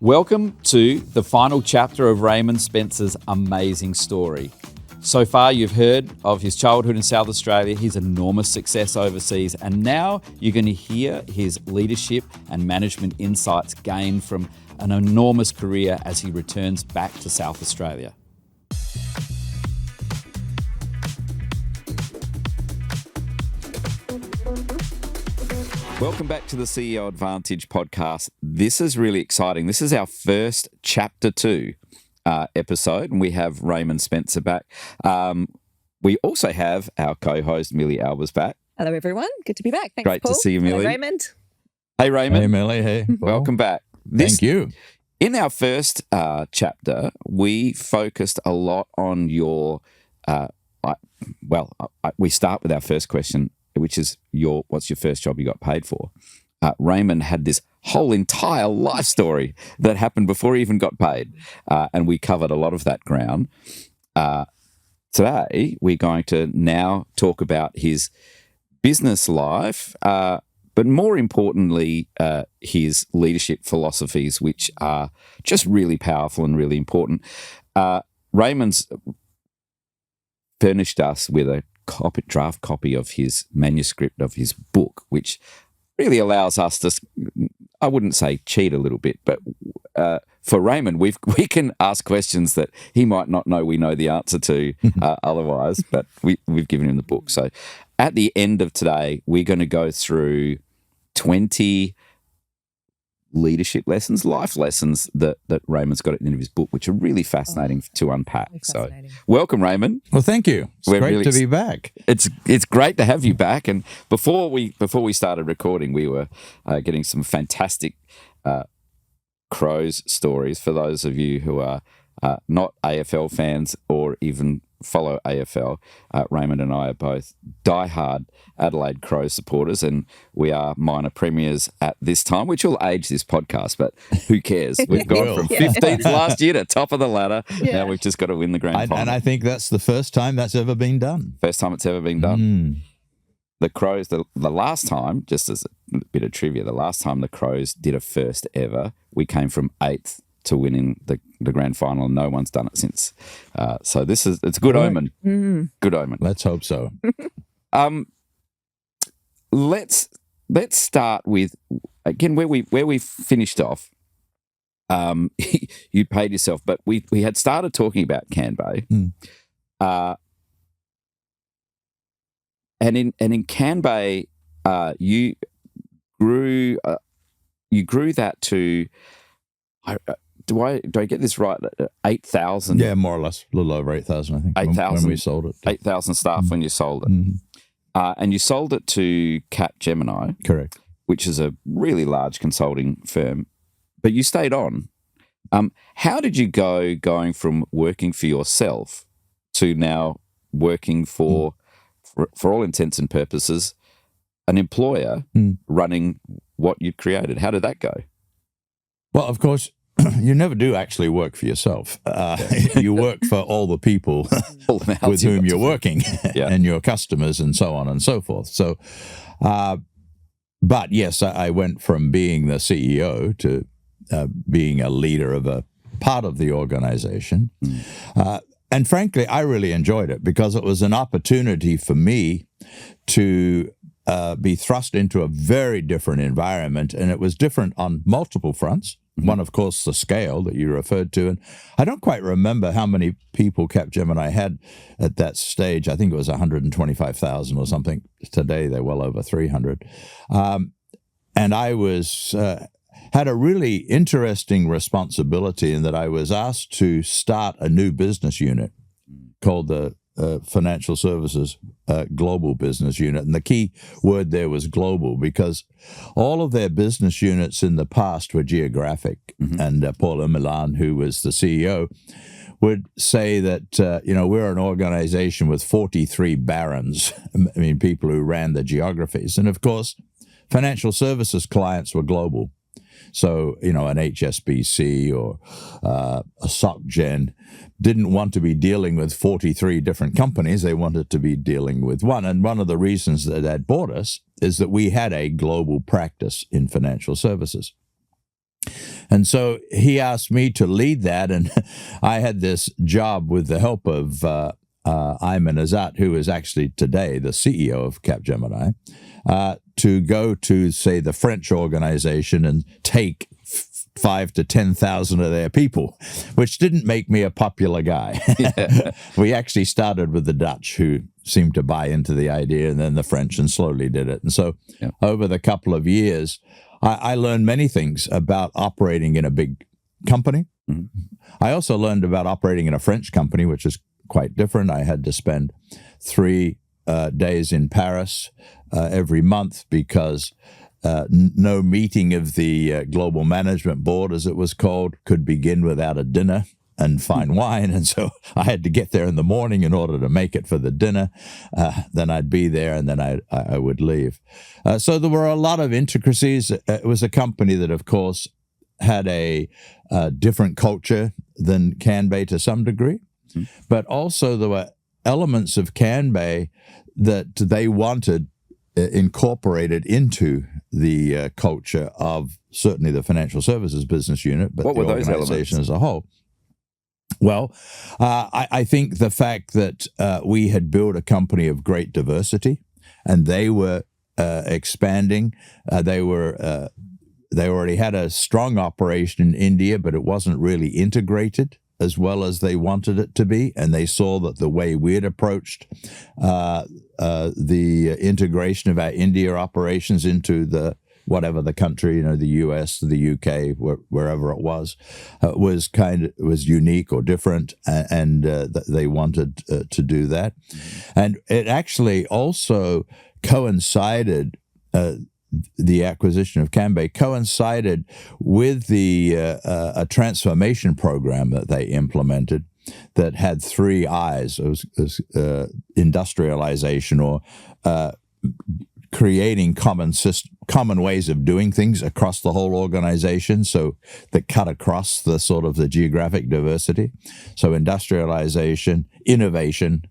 Welcome to the final chapter of Raymond Spencer's amazing story. So far, you've heard of his childhood in South Australia, his enormous success overseas, and now you're going to hear his leadership and management insights gained from an enormous career as he returns back to South Australia. Welcome back to the CEO Advantage podcast. This is really exciting. This is our first Chapter 2 episode, and we have Raymond Spencer back. We also have our co-host, Millie Albers, back. Hello, everyone. Good to be back. Thanks, Great Paul. to see you, Millie. Hello, Raymond. Hey, Raymond. Hey, Millie. Hey. Welcome back. Thank you. In our first chapter, we focused a lot on your, we start with our first question, which is what's your first job you got paid for? Raymond had this whole entire life story that happened before he even got paid, and we covered a lot of that ground. Today, we're going to now talk about his business life, but more importantly, his leadership philosophies, which are just really powerful and really important. Raymond's furnished us with a draft copy of his manuscript of his book, which really allows us to, I wouldn't say cheat a little bit, but for Raymond, we can ask questions that he might not know we know the answer to otherwise, but we've given him the book. So at the end of today, we're going to go through 20 leadership lessons, life lessons that Raymond's got at the end of his book, which are really fascinating to unpack. So welcome, Raymond. Well, thank you. It's great to be back. It's great to have you back. And before we started recording, we were getting some fantastic Crows stories. For those of you who are not AFL fans or even follow AFL, Raymond and I are both diehard Adelaide Crows supporters, and we are minor premiers at this time, which will age this podcast, but who cares? We've gone from 15th last year to top of the ladder. Now we've just got to win the grand final. And I think that's the first time that's ever been done. First time it's ever been done. The Crows, the last time, just as a bit of trivia, the last time the Crows did a first ever, we came from 8th to winning the grand final, and no one's done it since. So it's a good omen. Good omen. Let's hope so. Let's start with again where we finished off. You paid yourself, but we had started talking about Kanbay, and in Kanbay, you grew that to. Do I get this right? 8,000? Yeah, more or less. A little over 8,000, I think. 8,000 when we sold it. 8,000 staff when you sold it. And you sold it to Capgemini. Correct. Which is a really large consulting firm. But you stayed on. How did you going from working for yourself to now working for all intents and purposes, an employer running what you'd created? How did that go? Well, of course, you never do actually work for yourself. You work for all the people with whom you're working and your customers and so on and so forth. So, but yes, I went from being the CEO to being a leader of a part of the organization. And frankly, I really enjoyed it because it was an opportunity for me to be thrust into a very different environment, and it was different on multiple fronts. One, of course, the scale that you referred to, and I don't quite remember how many people Capgemini had at that stage. I think it was 125,000 or something. Today, they're well over 300. And I was had a really interesting responsibility in that I was asked to start a new business unit called the Financial Services Global Business Unit. And the key word there was global, because all of their business units in the past were geographic. And Paul Milan, who was the CEO, would say that, we're an organization with 43 barons, I mean, people who ran the geographies. And of course, financial services clients were global. So, an HSBC or a SocGen didn't want to be dealing with 43 different companies. They wanted to be dealing with one. And one of the reasons that that bought us is that we had a global practice in financial services. And so he asked me to lead that, and I had this job with the help of Ayman Azat, who is actually today the CEO of Capgemini, to go to, say, the French organization and take 5,000 to 10,000 of their people, which didn't make me a popular guy. Yeah. We actually started with the Dutch, who seemed to buy into the idea, and then the French, and slowly did it. And so over the couple of years, I learned many things about operating in a big company. Mm-hmm. I also learned about operating in a French company, which is quite different. I had to spend 3 days in Paris every month because no meeting of the Global Management Board, as it was called, could begin without a dinner and fine wine. And so I had to get there in the morning in order to make it for the dinner. Then I'd be there, and then I would leave. So there were a lot of intricacies. It was a company that, of course, had a different culture than Kanbay to some degree. Mm-hmm. But also there were elements of Kanbay that they wanted incorporated into the culture of certainly the financial services business unit, but the organization as a whole. Well, I think the fact that we had built a company of great diversity, and they were expanding. They already had a strong operation in India, but it wasn't really integrated as well as they wanted it to be. And they saw that the way we had approached the integration of our India operations into the whatever the country, the US, the UK, wherever it was unique or different, and they wanted to do that. And it actually also coincided, the acquisition of Kanbay coincided with a transformation program that they implemented that had 3 I's. It was industrialization, or creating common ways of doing things across the whole organization, so that cut across the sort of the geographic diversity. So industrialization, innovation,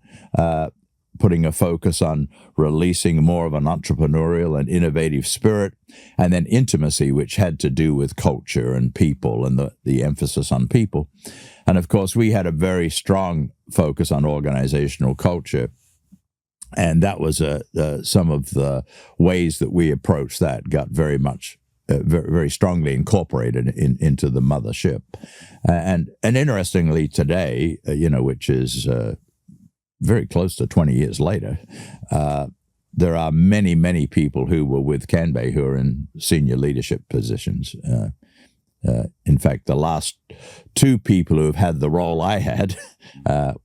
putting a focus on releasing more of an entrepreneurial and innovative spirit, and then intimacy, which had to do with culture and people, and the emphasis on people. And of course, we had a very strong focus on organizational culture. And that was some of the ways that we approached that got very much, very strongly incorporated into the mothership. And interestingly, today, which is very close to 20 years later, there are many, many people who were with Kanbay who are in senior leadership positions. In fact, the last 2 people who have had the role I had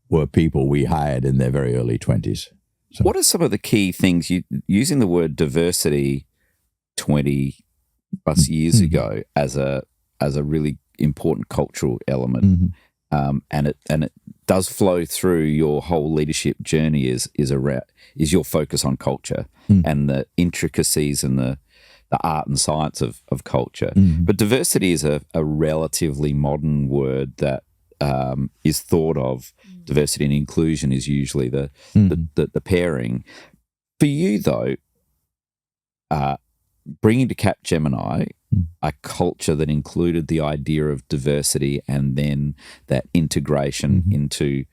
were people we hired in their very early 20s. So. What are some of the key things, using the word diversity 20 plus years ago as a really important cultural element, and it does flow through your whole leadership journey is your focus on culture and the intricacies and the art and science of culture. But diversity is a relatively modern word that is thought of. Diversity and inclusion is usually the pairing. For you, though, bringing to Capgemini a culture that included the idea of diversity and then that integration into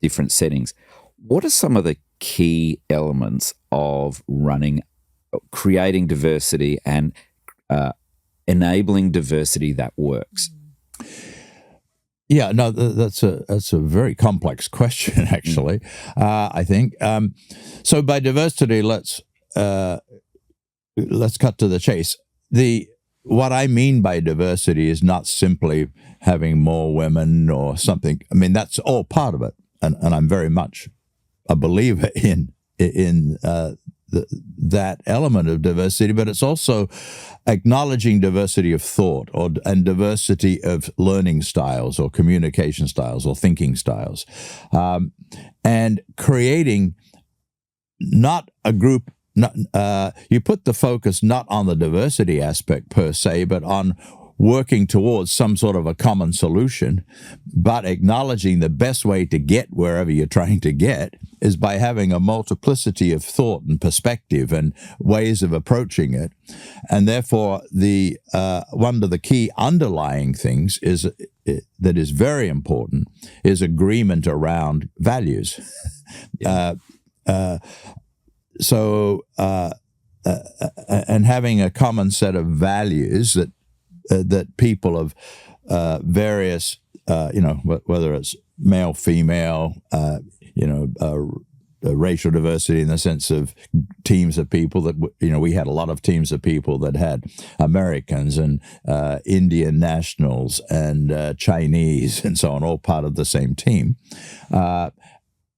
different settings, what are some of the key elements of creating diversity and enabling diversity that works? Yeah, no, that's a very complex question, actually. I think so. By diversity, let's cut to the chase. What I mean by diversity is not simply having more women or something. I mean, that's all part of it, and I'm very much a believer in that element of diversity, but it's also acknowledging diversity of thought and diversity of learning styles or communication styles or thinking styles, and creating not a group. You put the focus not on the diversity aspect per se, but on working towards some sort of a common solution, but acknowledging the best way to get wherever you're trying to get is by having a multiplicity of thought and perspective and ways of approaching it. And therefore, the one of the key underlying things is that is very important is agreement around values. And having a common set of values that people of various, whether it's male, female, racial diversity in the sense of teams of people that, we had a lot of teams of people that had Americans and Indian nationals and Chinese and so on, all part of the same team.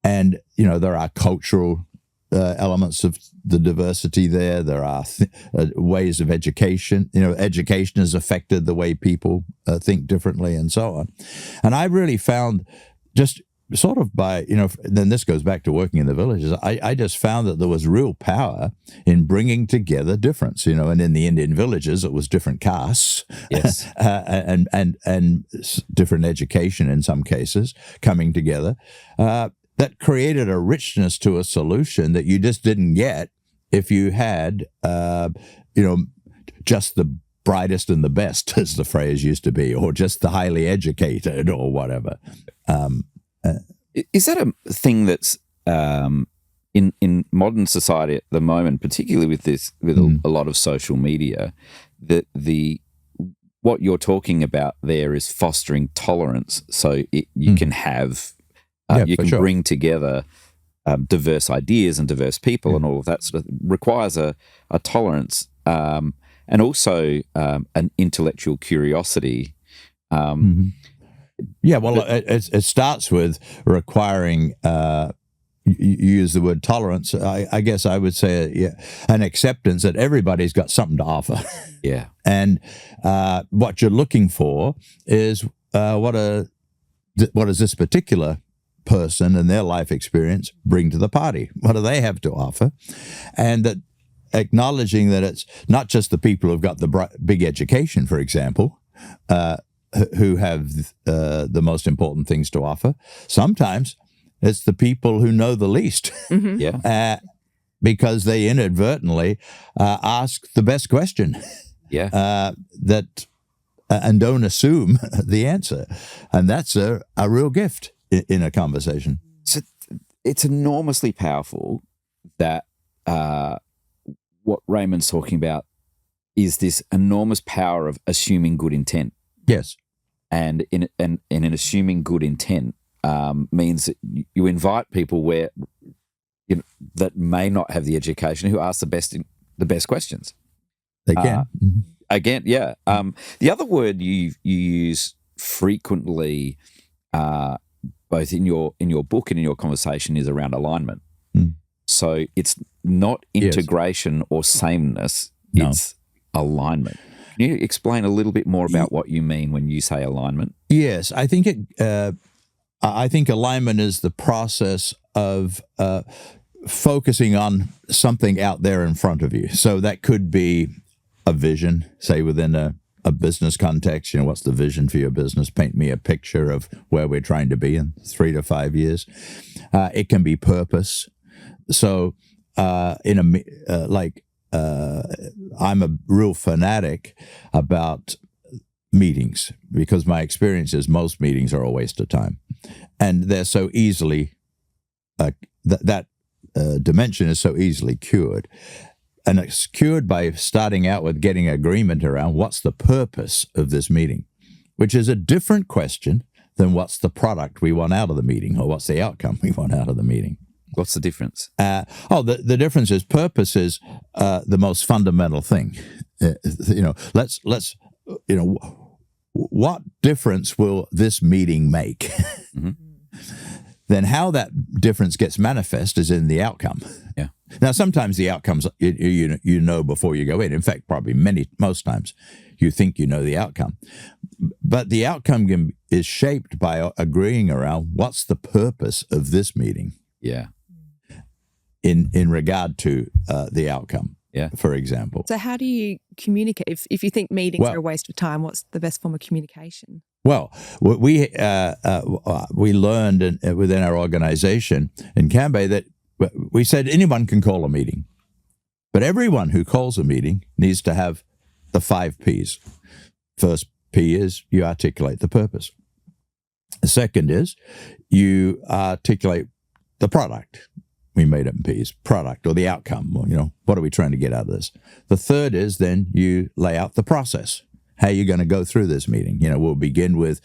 And, there are cultural elements of the diversity there. There are ways of education. Education has affected the way people think differently and so on. And I really found just sort of by, then this goes back to working in the villages, I just found that there was real power in bringing together difference, and in the Indian villages, it was different castes, yes, and different education in some cases coming together. That created a richness to a solution that you just didn't get if you had, just the brightest and the best, as the phrase used to be, or just the highly educated or whatever. Is that a thing that's in modern society at the moment, particularly with a lot of social media, that what you're talking about there is fostering tolerance, so you can have you can bring together diverse ideas and diverse people and all of that sort of requires a tolerance and also an intellectual curiosity. Yeah, well, it starts with requiring, you use the word tolerance, I guess I would say an acceptance that everybody's got something to offer. Yeah. And what you're looking for is what does this particular person and their life experience bring to the party? What do they have to offer? And that acknowledging that it's not just the people who've got the big education, for example, who have the most important things to offer. Sometimes it's the people who know the least, because they inadvertently ask the best question, and don't assume the answer, and that's a real gift in a conversation. So it's enormously powerful that what Raymond's talking about is this enormous power of assuming good intent. Yes. And in assuming good intent means that you invite people that may not have the education who ask the best questions. They can. Again, yeah. The other word you use frequently, both in your book and in your conversation, is around alignment. So it's not integration or sameness; it's alignment. Can you explain a little bit more about what you mean when you say alignment? Yes, I think alignment is the process of focusing on something out there in front of you. So that could be a vision, say within a business context. What's the vision for your business? Paint me a picture of where we're trying to be in 3 to 5 years. It can be purpose. So I'm a real fanatic about meetings because my experience is most meetings are a waste of time, and they're so easily that dimension is so easily cured. And it's cured by starting out with getting agreement around what's the purpose of this meeting, which is a different question than what's the product we want out of the meeting or what's the outcome we want out of the meeting. What's the difference? The difference is purpose is the most fundamental thing. What difference will this meeting make? Then how that difference gets manifest is in the outcome. Yeah. Now, sometimes the outcomes you know before you go in. In fact, probably most times you think you know the outcome. But the outcome is shaped by agreeing around what's the purpose of this meeting. Yeah. In regard to the outcome. Yeah. for example. So how do you communicate? If you think meetings Well- are a waste of time, what's the best form of communication? Well, we learned within our organization in Kanbay that we said anyone can call a meeting, but everyone who calls a meeting needs to have the 5 Ps. First P is you articulate the purpose. The second is you articulate the product. We made it in P's, product or the outcome. Or, what are we trying to get out of this? The third is then you lay out the process. How you're going to go through this meeting. We'll begin with,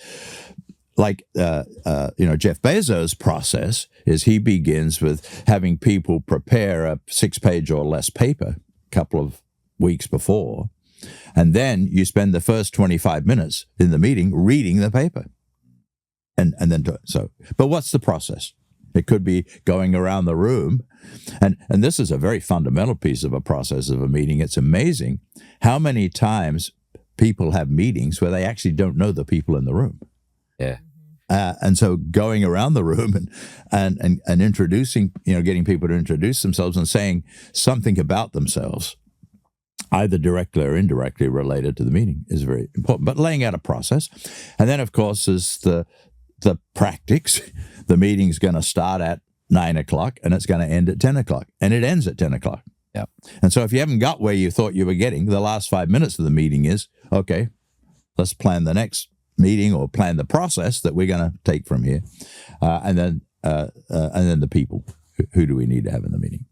like, Jeff Bezos' process is he begins with having people prepare a 6-page or less paper a couple of weeks before, and then you spend the first 25 minutes in the meeting reading the paper. And then, but what's the process? It could be going around the room, and this is a very fundamental piece of a process of a meeting. It's amazing how many times people have meetings where they actually don't know the people in the room. Yeah. And so going around the room and introducing, getting people to introduce themselves and saying something about themselves, either directly or indirectly related to the meeting, is very important. But laying out a process. And then, of course, is the practice. The meeting's going to start at 9 o'clock and it's going to end at 10 o'clock. And it ends at 10 o'clock. Yeah. And so if you haven't got where you thought you were getting, the last 5 minutes of the meeting is, okay, let's plan the next meeting or plan the process that we're going to take from here. And then the people. Who do we need to have in the meeting?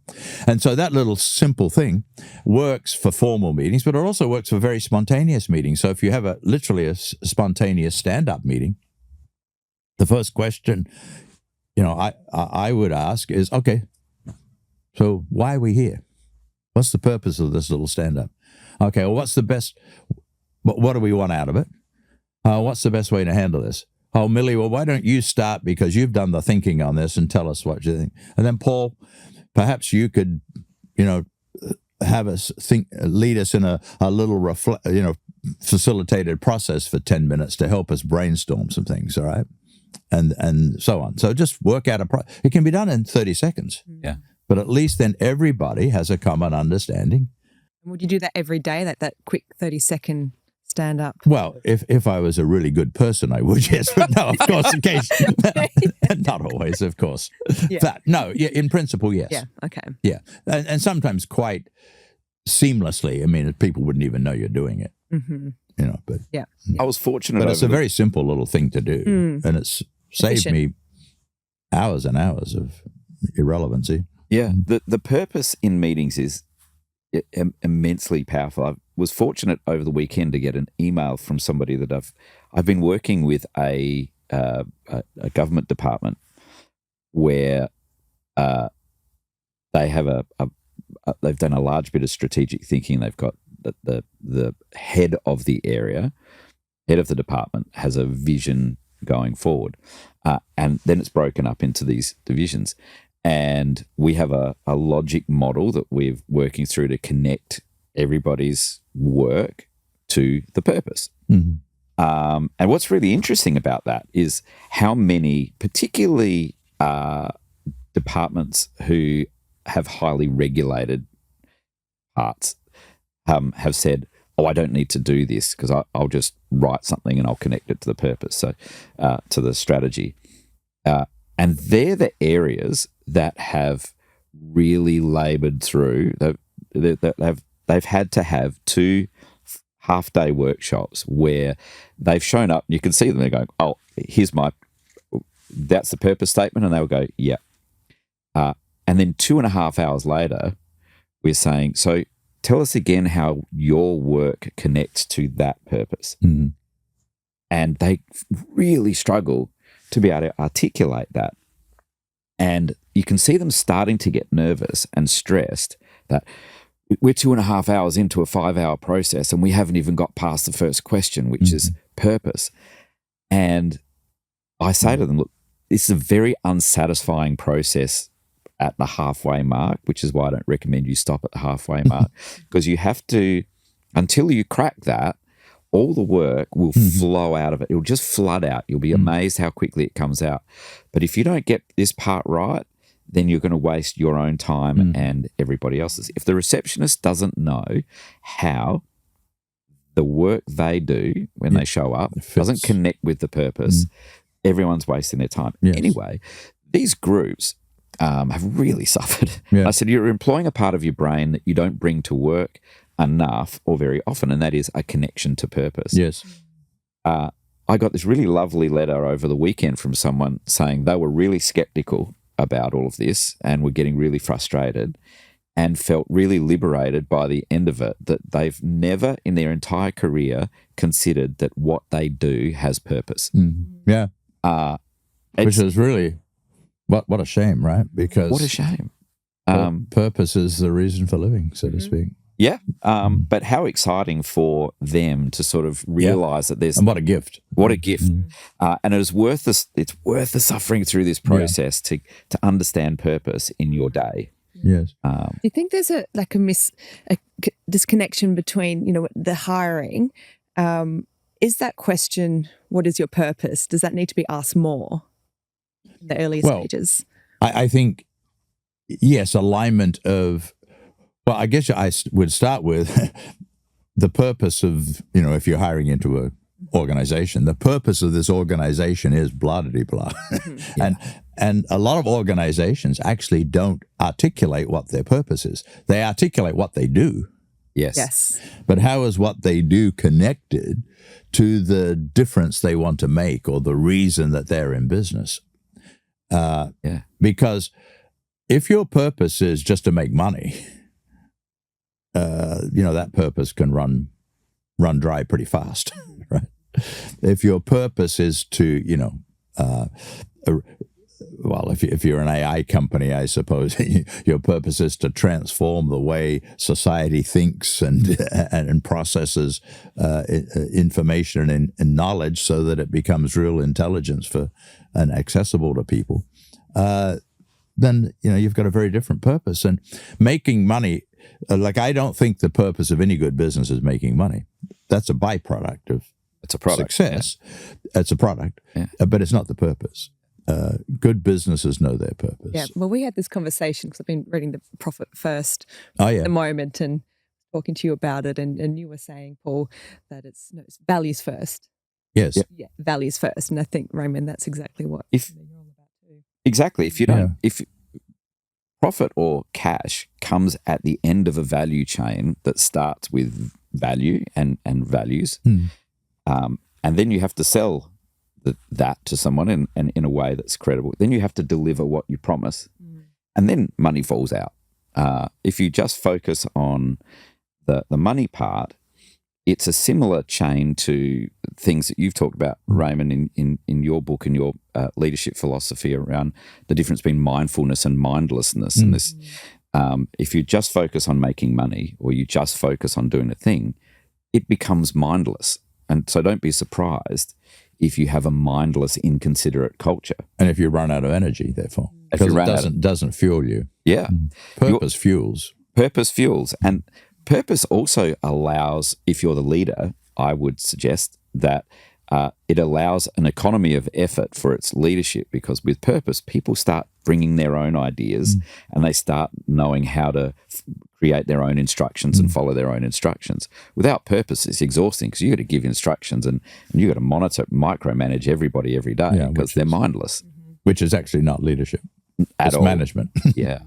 And so that little simple thing works for formal meetings, but it also works for very spontaneous meetings. So if you have literally a spontaneous stand-up meeting, the first question, I would ask is, okay, so why are we here? What's the purpose of this little stand-up? Okay, well, what's the best, what do we want out of it? What's the best way to handle this? Oh, Millie, well, why don't you start because you've done the thinking on this and tell us what you think. And then, Paul, perhaps you could, have us lead us in a little, facilitated process for 10 minutes to help us brainstorm some things, all right? And so on. So just work out it can be done in 30 seconds. Yeah. But at least then everybody has a common understanding. Would you do that every day, that quick 30-second stand up? Well, if I was a really good person, I would, yes. But no, of course, occasionally. Not always, of course. Yeah. But no, yeah, in principle, yes. Yeah, okay. Yeah. And sometimes quite seamlessly. I mean, people wouldn't even know you're doing it. Mm-hmm. But Yeah. I was fortunate. but it's a very simple little thing to do. And it's saved Efficient. me hours and hours of irrelevancy. Yeah, the purpose in meetings is immensely powerful. I was fortunate over the weekend to get an email from somebody that I've been working with a government department where they have they've done a large bit of strategic thinking. They've got the head of the area, head of the department has a vision going forward, and then it's broken up into these divisions. And we have a logic model that we're working through to connect everybody's work to the purpose. Mm-hmm. And what's really interesting about that is how many, particularly departments who have highly regulated parts, have said, oh, I don't need to do this because I'll just write something and I'll connect it to the purpose, so to the strategy. And they're the areas that have really laboured through. They've had to have 2 half-day workshops where they've shown up. You can see them. They're going, "Oh, that's the purpose statement," and they'll go, "Yeah." And then 2.5 hours later, we're saying, "So tell us again how your work connects to that purpose." Mm-hmm. And they really struggle to be able to articulate that. And you can see them starting to get nervous and stressed that we're 2.5 hours into a 5-hour process and we haven't even got past the first question, which is purpose. And I say to them, look, this is a very unsatisfying process at the halfway mark, which is why I don't recommend you stop at the halfway mark, because you have to, until you crack that, all the work will flow out of it. It'll just flood out. You'll be amazed how quickly it comes out. But if you don't get this part right, then you're going to waste your own time and everybody else's. If the receptionist doesn't know how the work they do when they show up doesn't connect with the purpose, everyone's wasting their time. Yes. Anyway, these groups have really suffered. Yeah. I said, you're employing a part of your brain that you don't bring to work enough or very often, and that is a connection to purpose. Yes. I got this really lovely letter over the weekend from someone saying they were really skeptical about all of this and were getting really frustrated and felt really liberated by the end of it, that they've never in their entire career considered that what they do has purpose. Yeah. Which is really, what a shame, right? Because what a shame. Purpose is the reason for living, so to speak. Yeah, but how exciting for them to sort of realize that there's... And what a gift. What a gift. And it is worth it's worth the suffering through this process to understand purpose in your day. Yes. Do you think there's a disconnection between, the hiring? Is that question, what is your purpose? Does that need to be asked more in the early stages? I think, yes, alignment of... Well, I guess I would start with the purpose of, if you're hiring into an organization, the purpose of this organization is blah, blah, blah. And a lot of organizations actually don't articulate what their purpose is. They articulate what they do. Yes. But how is what they do connected to the difference they want to make or the reason that they're in business? Because if your purpose is just to make money... that purpose can run dry pretty fast, right? If your purpose is to, if you're an AI company, I suppose your purpose is to transform the way society thinks and processes information and knowledge so that it becomes real intelligence and accessible to people. Then you've got a very different purpose. And making money. I don't think the purpose of any good business is making money. That's a byproduct of success. Yeah. It's a product, but it's not the purpose. Good businesses know their purpose. Yeah, well, we had this conversation because I've been reading The Profit First at the moment and talking to you about it, and you were saying, Paul, that it's values first. Yes. Yeah, values first. And I think, Raymond, that's exactly what you're all about too. Exactly. If you don't... Profit or cash comes at the end of a value chain that starts with value and values. And then you have to sell that to someone in a way that's credible. Then you have to deliver what you promise. And then money falls out. If you just focus on the money part, it's a similar chain to things that you've talked about, Raymond, in your book and your leadership philosophy around the difference between mindfulness and mindlessness. And this, if you just focus on making money or you just focus on doing a thing, it becomes mindless. And so don't be surprised if you have a mindless, inconsiderate culture. And if you run out of energy, therefore, because it doesn't fuel you. Yeah. Purpose fuels. Purpose fuels. And purpose also allows, if you're the leader, I would suggest that it allows an economy of effort for its leadership, because with purpose, people start bringing their own ideas and they start knowing how to create their own instructions and follow their own instructions. Without purpose, it's exhausting because you got to give instructions and you got to micromanage everybody every day because they're mindless. Which is actually not leadership. It's management. Yeah.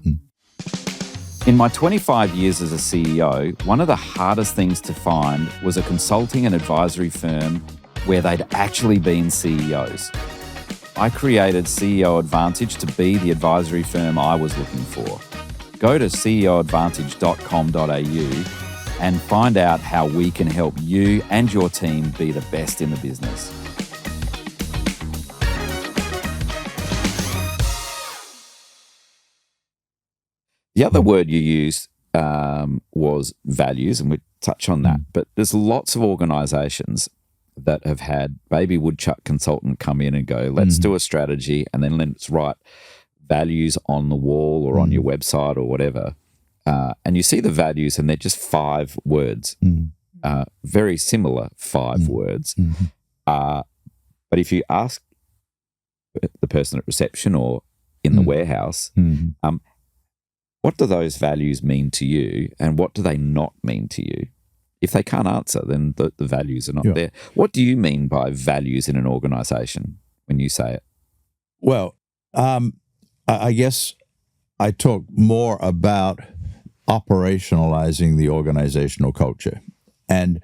In my 25 years as a CEO, one of the hardest things to find was a consulting and advisory firm where they'd actually been CEOs. I created CEO Advantage to be the advisory firm I was looking for. Go to ceoadvantage.com.au and find out how we can help you and your team be the best in the business. The other word you used was values, and we'll touch on that. But there's lots of organisations that have had baby woodchuck consultant come in and go, let's do a strategy and then let's write values on the wall or on your website or whatever. And you see the values and they're just 5 words, very similar 5 words. But if you ask the person at reception or in the warehouse. What do those values mean to you, and what do they not mean to you? If they can't answer, then the values are not there. What do you mean by values in an organisation when you say it? Well, I guess I talk more about operationalizing the organizational culture. And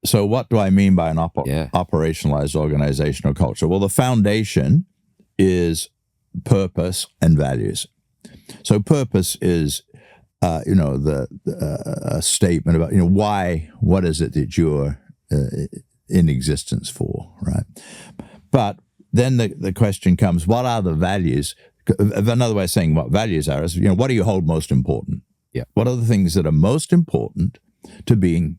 so what do I mean by an operationalized organizational culture? Well, the foundation is purpose and values. So purpose is, a statement about, why, what is it that you're in existence for, right? But then the question comes, what are the values? Another way of saying what values are is, what do you hold most important? Yeah. What are the things that are most important to being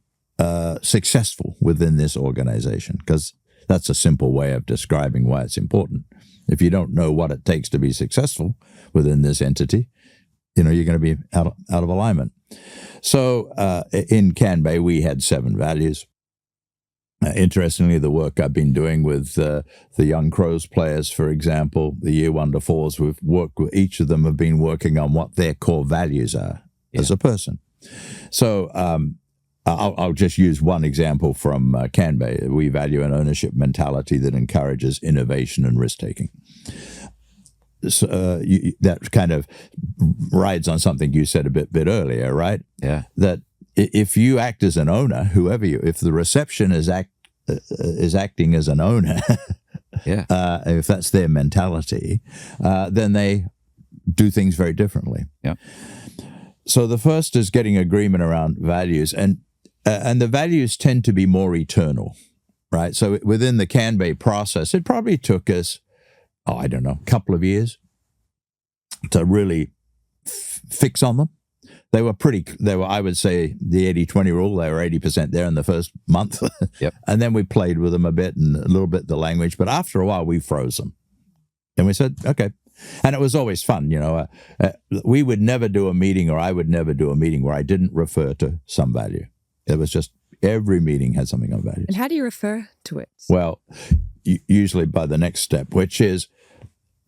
successful within this organization? Because that's a simple way of describing why it's important. If you don't know what it takes to be successful within this entity, you're going to be out of alignment. So in Kanbay, we had 7 values. Interestingly, the work I've been doing with the Young Crows players, for example, the Year 1 to 4s, we've worked with each of them have been working on what their core values are as a person. So I'll just use one example from Kanbay. We value an ownership mentality that encourages innovation and risk-taking. So, that kind of rides on something you said a bit earlier, right? Yeah. That if you act as an owner, if the reception is acting as an owner, if that's their mentality, then they do things very differently. Yeah. So the first is getting agreement around values, and the values tend to be more eternal, right? So within the Kanbay process, it probably took us, a couple of years to really fix on them. They were, I would say, the 80-20 rule, they were 80% there in the first month. Yep. And then we played with them a bit and a little bit the language. But after a while, we froze them. And we said, okay. And it was always fun, we would never do a meeting, or I would never do a meeting where I didn't refer to some value. It was just every meeting had something on values. And how do you refer to it? Well, usually by the next step, which is,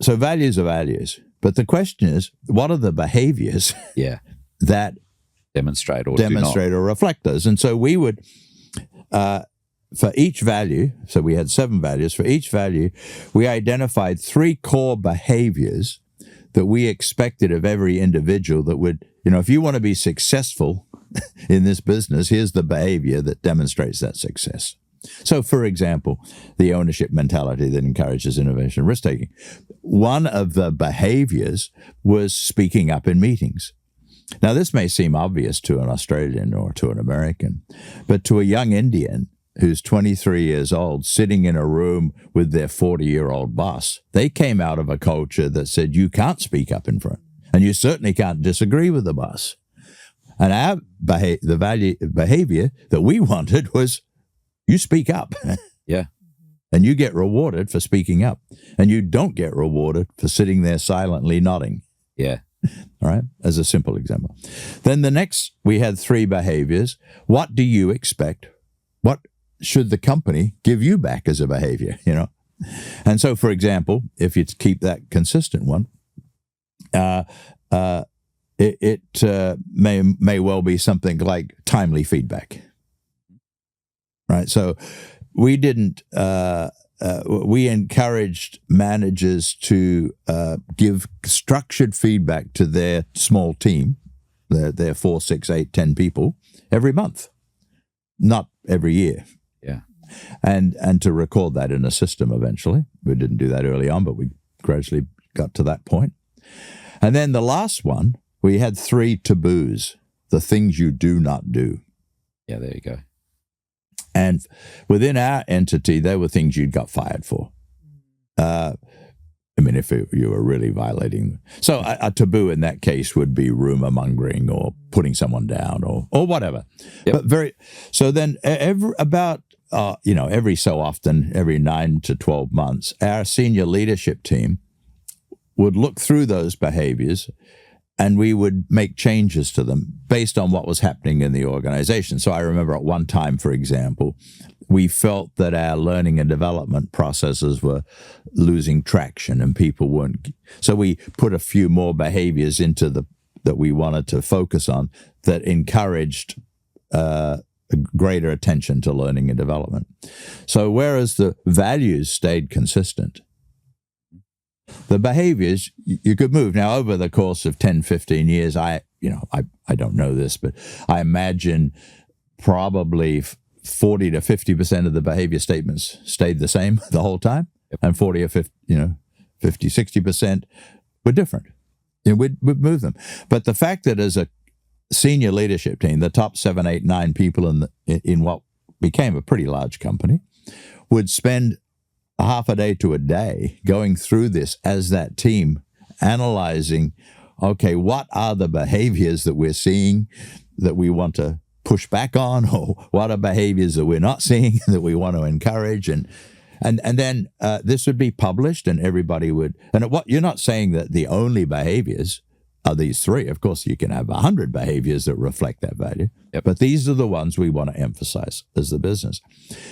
so values are values. But the question is, what are the behaviors that demonstrate or reflect those? And so we would, for each value, so we had 7 values, for each value, we identified 3 core behaviors that we expected of every individual that would, if you want to be successful in this business, here's the behavior that demonstrates that success. So, for example, the ownership mentality that encourages innovation and risk-taking. One of the behaviors was speaking up in meetings. Now, this may seem obvious to an Australian or to an American, but to a young Indian who's 23 years old, sitting in a room with their 40-year-old boss, they came out of a culture that said you can't speak up in front, and you certainly can't disagree with the boss. And our behavior that we wanted was, you speak up. Yeah. And you get rewarded for speaking up. And you don't get rewarded for sitting there silently nodding. Yeah. All right, as a simple example. Then the next, we had 3 behaviors. What do you expect? What should the company give you back as a behavior, And so, for example, if you keep that consistent one, it may well be something like timely feedback. Right, so we didn't. We encouraged managers to give structured feedback to their small team, their 4, 6, 8, 10 people every month, not every year. Yeah, and to record that in a system eventually. We didn't do that early on, but we gradually got to that point. And then the last one, we had 3 taboos: the things you do not do. Yeah, there you go. And within our entity, there were things you'd got fired for. If you were really violating. So a taboo in that case would be rumor mongering or putting someone down or whatever. Yep. But so then every so often, every 9 to 12 months, our senior leadership team would look through those behaviors and we would make changes to them based on what was happening in the organization. So I remember at one time, for example, we felt that our learning and development processes were losing traction and people weren't. So we put a few more behaviors into that we wanted to focus on that encouraged greater attention to learning and development. So whereas the values stayed consistent, the behaviors you could move. Now, over the course of 10, 15 years, I don't know this, but I imagine probably 40 to 50% of the behavior statements stayed the same the whole time, and 40 or 50, 60% were different. We'd move them. But the fact that as a senior leadership team, the top 7, 8, 9 people in what became a pretty large company would spend a half a day to a day going through this as that team, analyzing, okay, what are the behaviors that we're seeing that we want to push back on, or what are behaviors that we're not seeing that we want to encourage, and then this would be published, and everybody would. And what you're not saying that the only behaviors are these 3. Of course, you can have 100 behaviors that reflect that value, but these are the ones we want to emphasize as the business.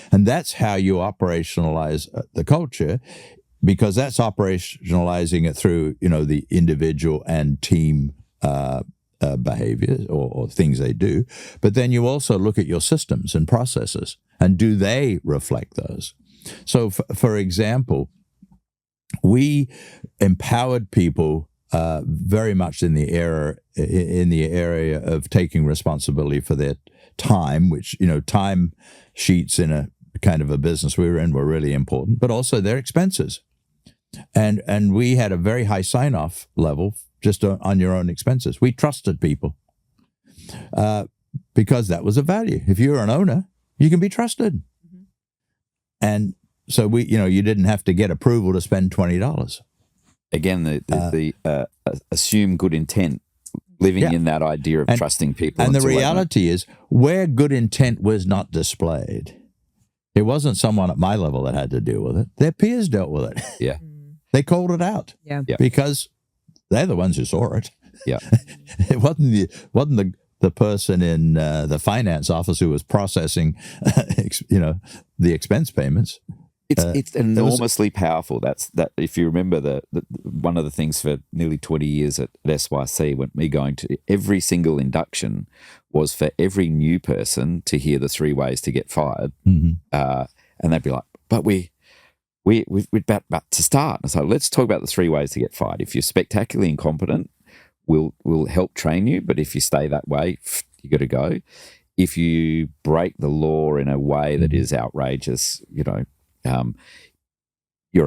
And that's how you operationalize the culture, because that's operationalizing it through, the individual and team behaviors or things they do. But then you also look at your systems and processes, and do they reflect those? So, for example, we empowered people very much in the area of taking responsibility for their time, which, time sheets in a kind of a business we were in were really important, but also their expenses. And we had a very high sign-off level just on your own expenses. We trusted people because that was a value. If you're an owner, you can be trusted. Mm-hmm. And so you didn't have to get approval to spend $20. Again, the assume good intent, living in that idea of trusting people. And the reality is, where good intent was not displayed, it wasn't someone at my level that had to deal with it. Their peers dealt with it. Yeah. They called it out. Yeah. Because they're the ones who saw it. Yeah. It wasn't the person in the finance office who was processing, the expense payments. It's enormously powerful. That if you remember the one of the things for nearly 20 years at SYC, when me going to every single induction was for every new person to hear the 3 ways to get fired, and they'd be like, "But we're about to start." And so let's talk about the 3 ways to get fired. If you're spectacularly incompetent, we'll help train you, but if you stay that way, you got to go. If you break the law in a way that is outrageous, you're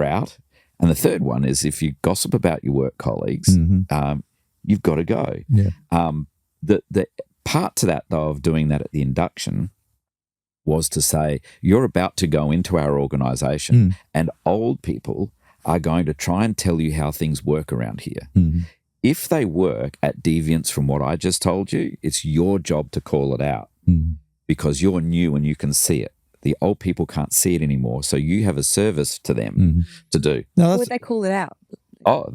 out. And the third one is if you gossip about your work colleagues, you've got to go. Yeah. The part to that, though, of doing that at the induction was to say, you're about to go into our organisation and old people are going to try and tell you how things work around here. Mm-hmm. If they work at deviance from what I just told you, it's your job to call it out because you're new and you can see it. The old people can't see it anymore, so you have a service to them to do. How would they call it out? Oh,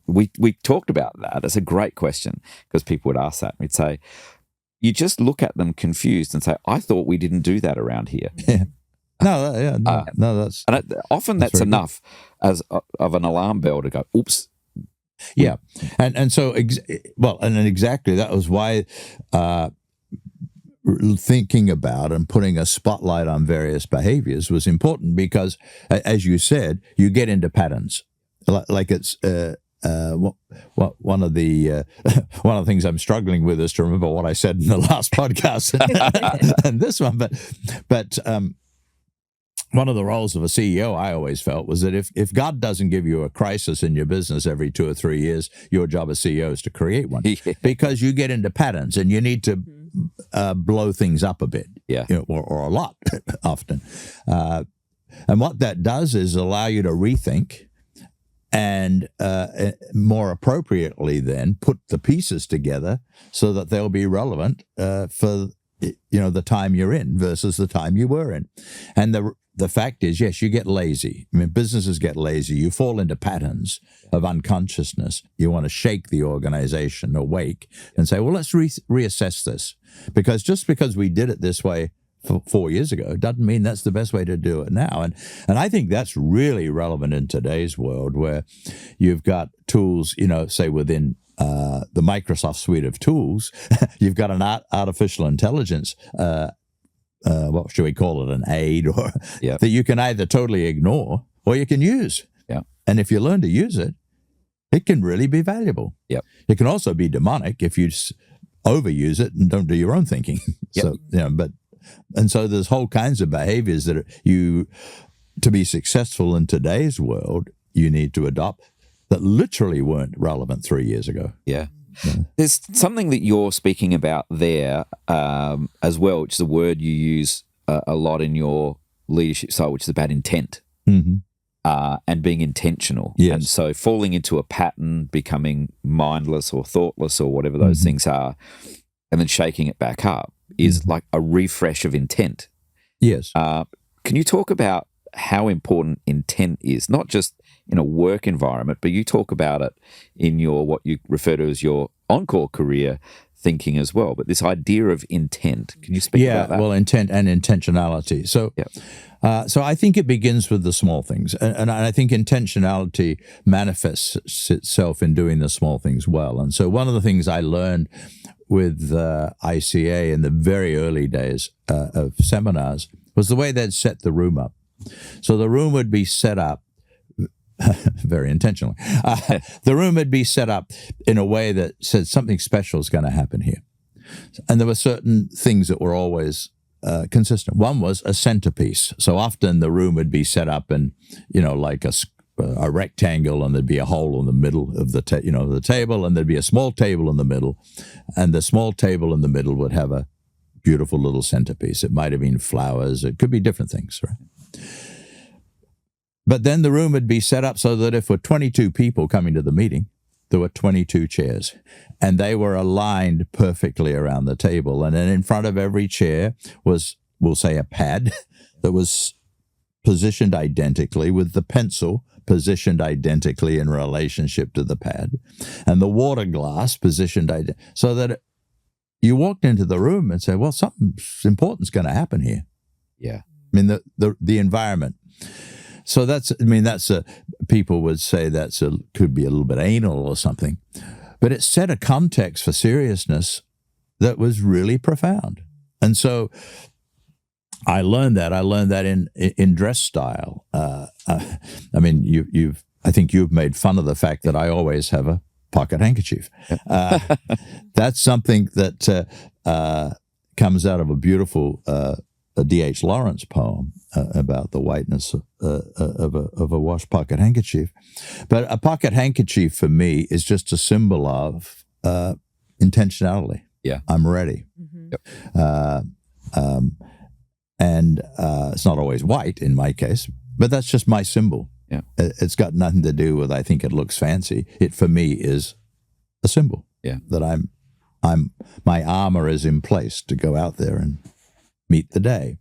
we talked about that. It's a great question because people would ask that. We'd say, you just look at them confused and say, "I thought we didn't do that around here." Yeah. That's often that's enough as of an alarm bell to go, "Oops." Yeah, and so exactly that was why. Thinking about and putting a spotlight on various behaviors was important because, as you said, you get into patterns. Like it's one of the things I'm struggling with is to remember what I said in the last podcast and this one. But one of the roles of a CEO, I always felt, was that if God doesn't give you a crisis in your business every 2 or 3 years, your job as CEO is to create one because you get into patterns and you need to blow things up a bit, or a lot often. And what that does is allow you to rethink and more appropriately then put the pieces together so that they'll be relevant for the time you're in versus the time you were in. And the fact is, yes, you get lazy. I mean, businesses get lazy. You fall into patterns of unconsciousness. You want to shake the organization awake and say, well, let's reassess this. Because just because we did it this way 4 years ago doesn't mean that's the best way to do it now. And I think that's really relevant in today's world, where you've got tools, say within the Microsoft suite of tools, you've got an artificial intelligence what should we call it, an aid, or that you can either totally ignore or you can use. Yeah. And if you learn to use it, it can really be valuable. Yep. It can also be demonic if you overuse it and don't do your own thinking. Yep. So there's whole kinds of behaviors that to be successful in today's world, you need to adopt that literally weren't relevant 3 years ago. Yeah. There's something that you're speaking about there as well, which is a word you use a lot in your leadership style, which is about intent and being intentional. Yes. And so falling into a pattern, becoming mindless or thoughtless or whatever those things are, and then shaking it back up is like a refresh of intent. Yes. Can you talk about how important intent is, not just in a work environment, but you talk about it in your, what you refer to as your encore career thinking as well, but this idea of intent. Can you speak about that? Yeah, well, intent and intentionality. So I think it begins with the small things. And I think intentionality manifests itself in doing the small things well. And so one of the things I learned with ICA in the very early days of seminars was the way they'd set the room up. So the room would be set up very intentionally. The room would be set up in a way that said something special is going to happen here. And there were certain things that were always consistent. One was a centerpiece. So often the room would be set up in, like a rectangle, and there'd be a hole in the middle of the table, and there'd be a small table in the middle, and the small table in the middle would have a beautiful little centerpiece. It might have been flowers. It could be different things, right? But then the room would be set up so that if there were 22 people coming to the meeting, there were 22 chairs, and they were aligned perfectly around the table. And then in front of every chair was, we'll say, a pad that was positioned identically, with the pencil positioned identically in relationship to the pad, and the water glass positioned so that you walked into the room and said, well, something important's going to happen here. Yeah. I mean, the environment. So people would say could be a little bit anal or something, but it set a context for seriousness that was really profound. And so I learned that. in dress style. I think you've made fun of the fact that I always have a pocket handkerchief. That's something that comes out of a beautiful a D.H. Lawrence poem about the whiteness of a wash pocket handkerchief. But a pocket handkerchief for me is just a symbol of intentionality. Yeah. I'm ready. Yep. And it's not always white in my case, but that's just my symbol. Yeah. It's got nothing to do with I think it looks fancy. It for me is a symbol. Yeah. That my armor is in place to go out there and meet the day.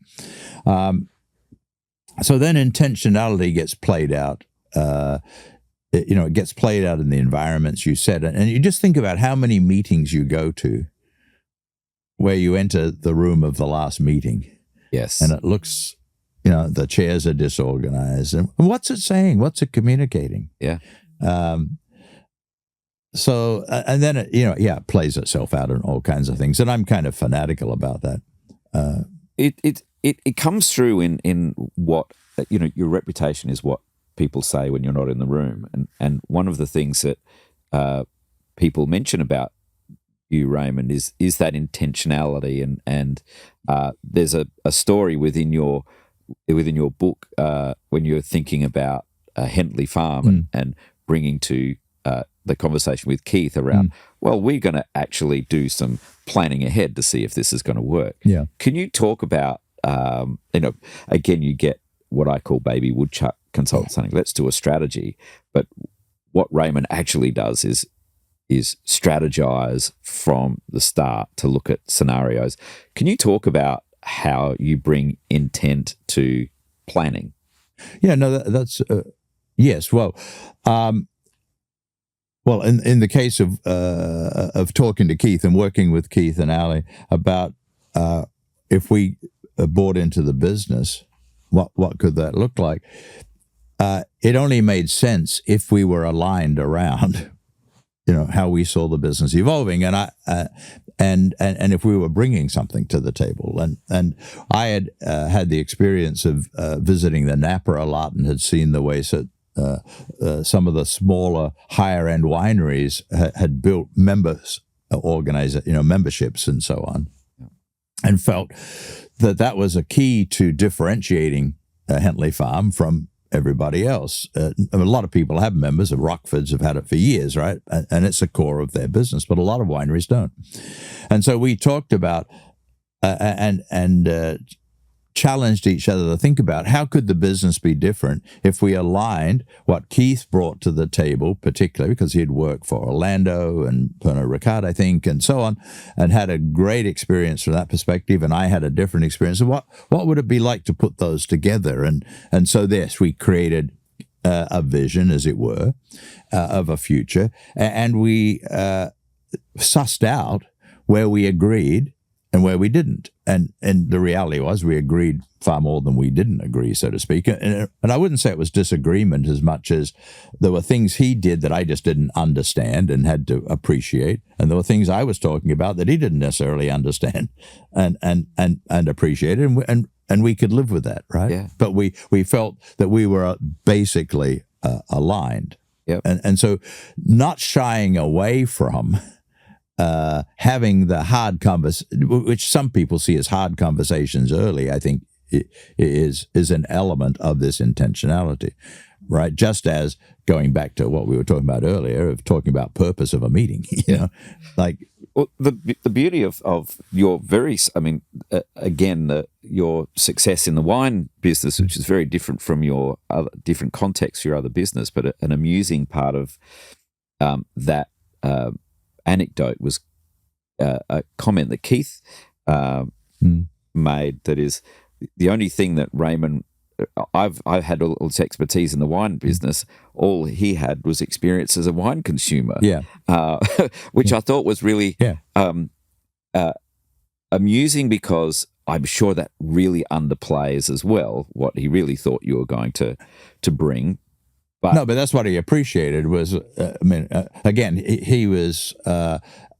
So then intentionality gets played out. It gets played out in the environments you set. And you just think about how many meetings you go to where you enter the room of the last meeting. Yes. And it looks, the chairs are disorganized. And what's it saying? What's it communicating? Yeah. So, and then it plays itself out in all kinds of things. And I'm kind of fanatical about that. It comes through in what, your reputation is what people say when you're not in the room. And one of the things that people mention about you, Raymond, is that intentionality. And there's a story within your book when you're thinking about Hentley Farm and bringing to the conversation with Keith around, well, we're going to actually do some planning ahead to see if this is going to work. Yeah. Can you talk about, again, you get what I call baby woodchuck consultants saying, let's do a strategy. But what Raymond actually does is strategize from the start to look at scenarios. Can you talk about how you bring intent to planning. Yeah, no, that's yes. Well, in the case of talking to Keith and working with Keith and Ali about if we bought into the business, what could that look like? It only made sense if we were aligned around, how we saw the business evolving, and if we were bringing something to the table, and I had had the experience of visiting the Napa a lot and had seen the ways that some of the smaller, higher end wineries had built memberships and so on, and felt that was a key to differentiating Hentley Farm from everybody else. A lot of people have members of Rockfords, have had it for years, right? And it's a core of their business, but a lot of wineries don't. And so we talked about and challenged each other to think about how could the business be different if we aligned what Keith brought to the table, particularly because he had worked for Orlando and Pernod Ricard, I think, and so on, and had a great experience from that perspective, and I had a different experience. And what would it be like to put those together? And so we created a vision, as it were, of a future, and we sussed out where we agreed and where we didn't. And the reality was we agreed far more than we didn't agree, so to speak. And I wouldn't say it was disagreement as much as there were things he did that I just didn't understand and had to appreciate. And there were things I was talking about that he didn't necessarily understand and appreciate. And we could live with that, right? Yeah. But we felt that we were basically aligned. Yep. And so not shying away from having the hard which some people see as hard conversations early, I think is an element of this intentionality, right? Just as going back to what we were talking about earlier, of talking about purpose of a meeting, like. Well, the beauty of your your success in the wine business, which is very different from your other different context, your other business, but an amusing part of that anecdote was a comment that Keith made, that is the only thing that Raymond, I've had all this expertise in the wine business, all he had was experience as a wine consumer, which I thought was really amusing, because I'm sure that really underplays as well what he really thought you were going to bring. But that's what he appreciated was, again, he was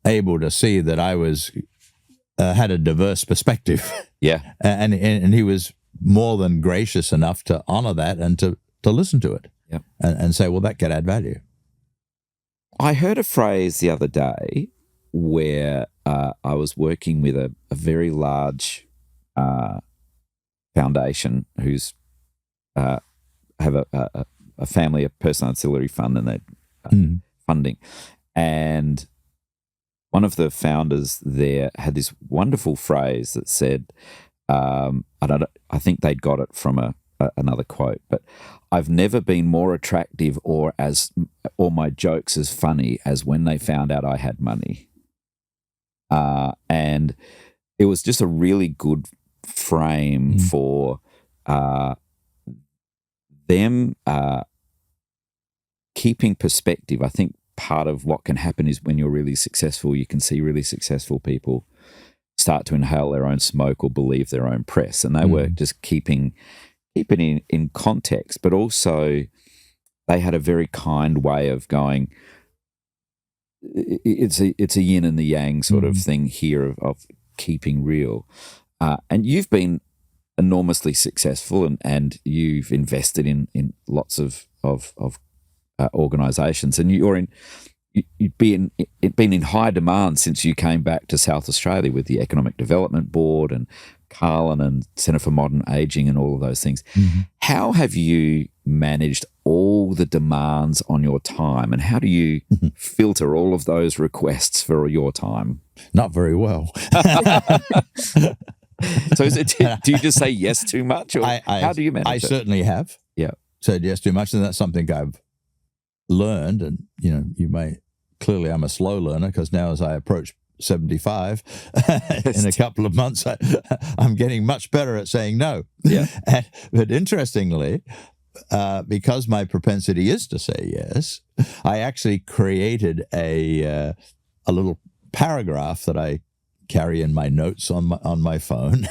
able to see that I was had a diverse perspective. Yeah, and he was more than gracious enough to honor that and to listen to it. Yeah, and say, well, that could add value. I heard a phrase the other day where I was working with a very large foundation who's have a family, a personal ancillary fund, and they're funding. And one of the founders there had this wonderful phrase that said, I think they'd got it from another quote, but I've never been more attractive or my jokes as funny as when they found out I had money. And it was just a really good frame for them keeping perspective. I think part of what can happen is when you're really successful, you can see really successful people start to inhale their own smoke or believe their own press, and they were just keeping it in context, but also they had a very kind way of going, it's a yin and the yang sort of thing here of keeping real. And you've been enormously successful, and you've invested in lots of organisations, and you've been in high demand since you came back to South Australia with the Economic Development Board and Carlin and Centre for Modern Ageing and all of those things. How have you managed all the demands on your time, and how do you filter all of those requests for your time? Not very well. So do you just say yes too much, or how do you manage it? I certainly have said yes too much, and that's something I've learned. And clearly I'm a slow learner, because now as I approach 75 in a couple of months. I'm getting much better at saying no. Yeah. But interestingly, because my propensity is to say yes, I actually created a little paragraph that I carry in my notes on my phone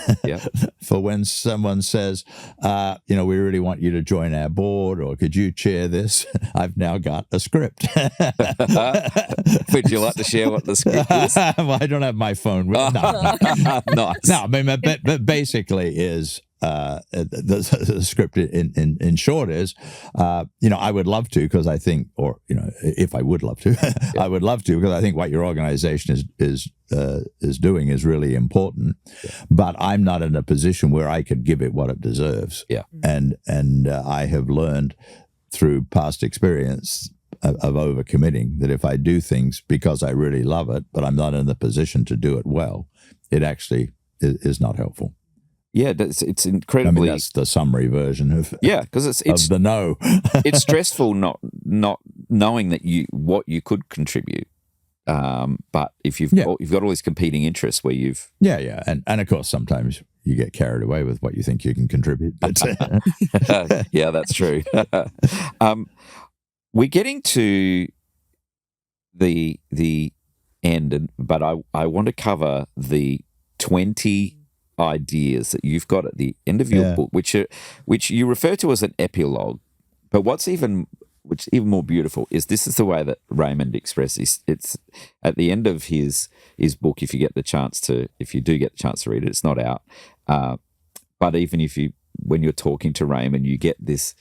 for when someone says, we really want you to join our board, or could you chair this? I've now got a script. Would you like to share what the script is? Well, I don't have my phone with me. No. Nice. No, I mean, but basically is the script in short is, I would love to, because I think, or if I would love to, I would love to, because I think what your organization is doing is really important. Yeah. But I'm not in a position where I could give it what it deserves. Yeah, and I have learned through past experience of overcommitting that if I do things because I really love it, but I'm not in the position to do it well, it actually is not helpful. Yeah, it's incredibly. I mean, that's the summary version of because it's of the no. It's stressful not knowing that what you could contribute. But if you've got all these competing interests where you've and of course sometimes you get carried away with what you think you can contribute. But yeah, that's true. We're getting to the end, but I want to cover the 20 ideas that you've got at the end of your book, which you refer to as an epilogue. But which is even more beautiful is this is the way that Raymond expresses it's at the end of his book. If you do get the chance to read it, it's not out. But even when you're talking to Raymond, you get this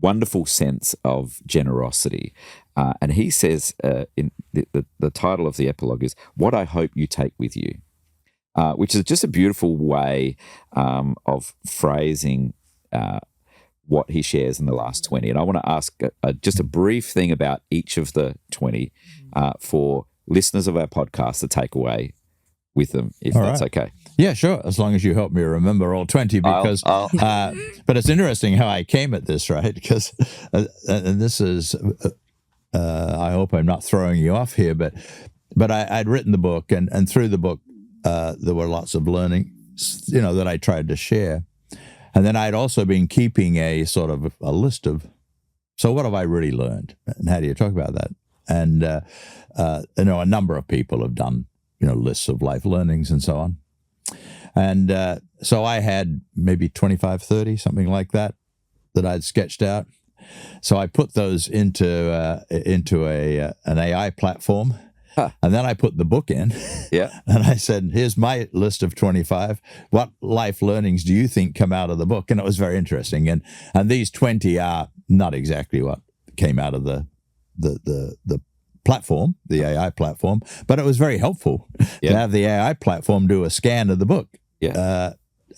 wonderful sense of generosity. And he says in the title of the epilogue is "What I Hope You Take With You." Which is just a beautiful way of phrasing what he shares in the last 20. And I want to ask just a brief thing about each of the 20 for listeners of our podcast to take away with them, if that's okay. Yeah, sure. As long as you help me remember all 20, because but it's interesting how I came at this, right? Because and this is, I hope I'm not throwing you off here, but I'd written the book, and through the book, there were lots of learning, that I tried to share. And then I'd also been keeping a sort of a list of, so what have I really learned? And how do you talk about that? And, a number of people have done, lists of life learnings and so on. And so I had maybe 25, 30, something like that I'd sketched out. So I put those into an AI platform. And then I put the book in, and I said, here's my list of 25. What life learnings do you think come out of the book? And it was very interesting. And these 20 are not exactly what came out of the platform, the AI platform, but it was very helpful to have the AI platform do a scan of the book.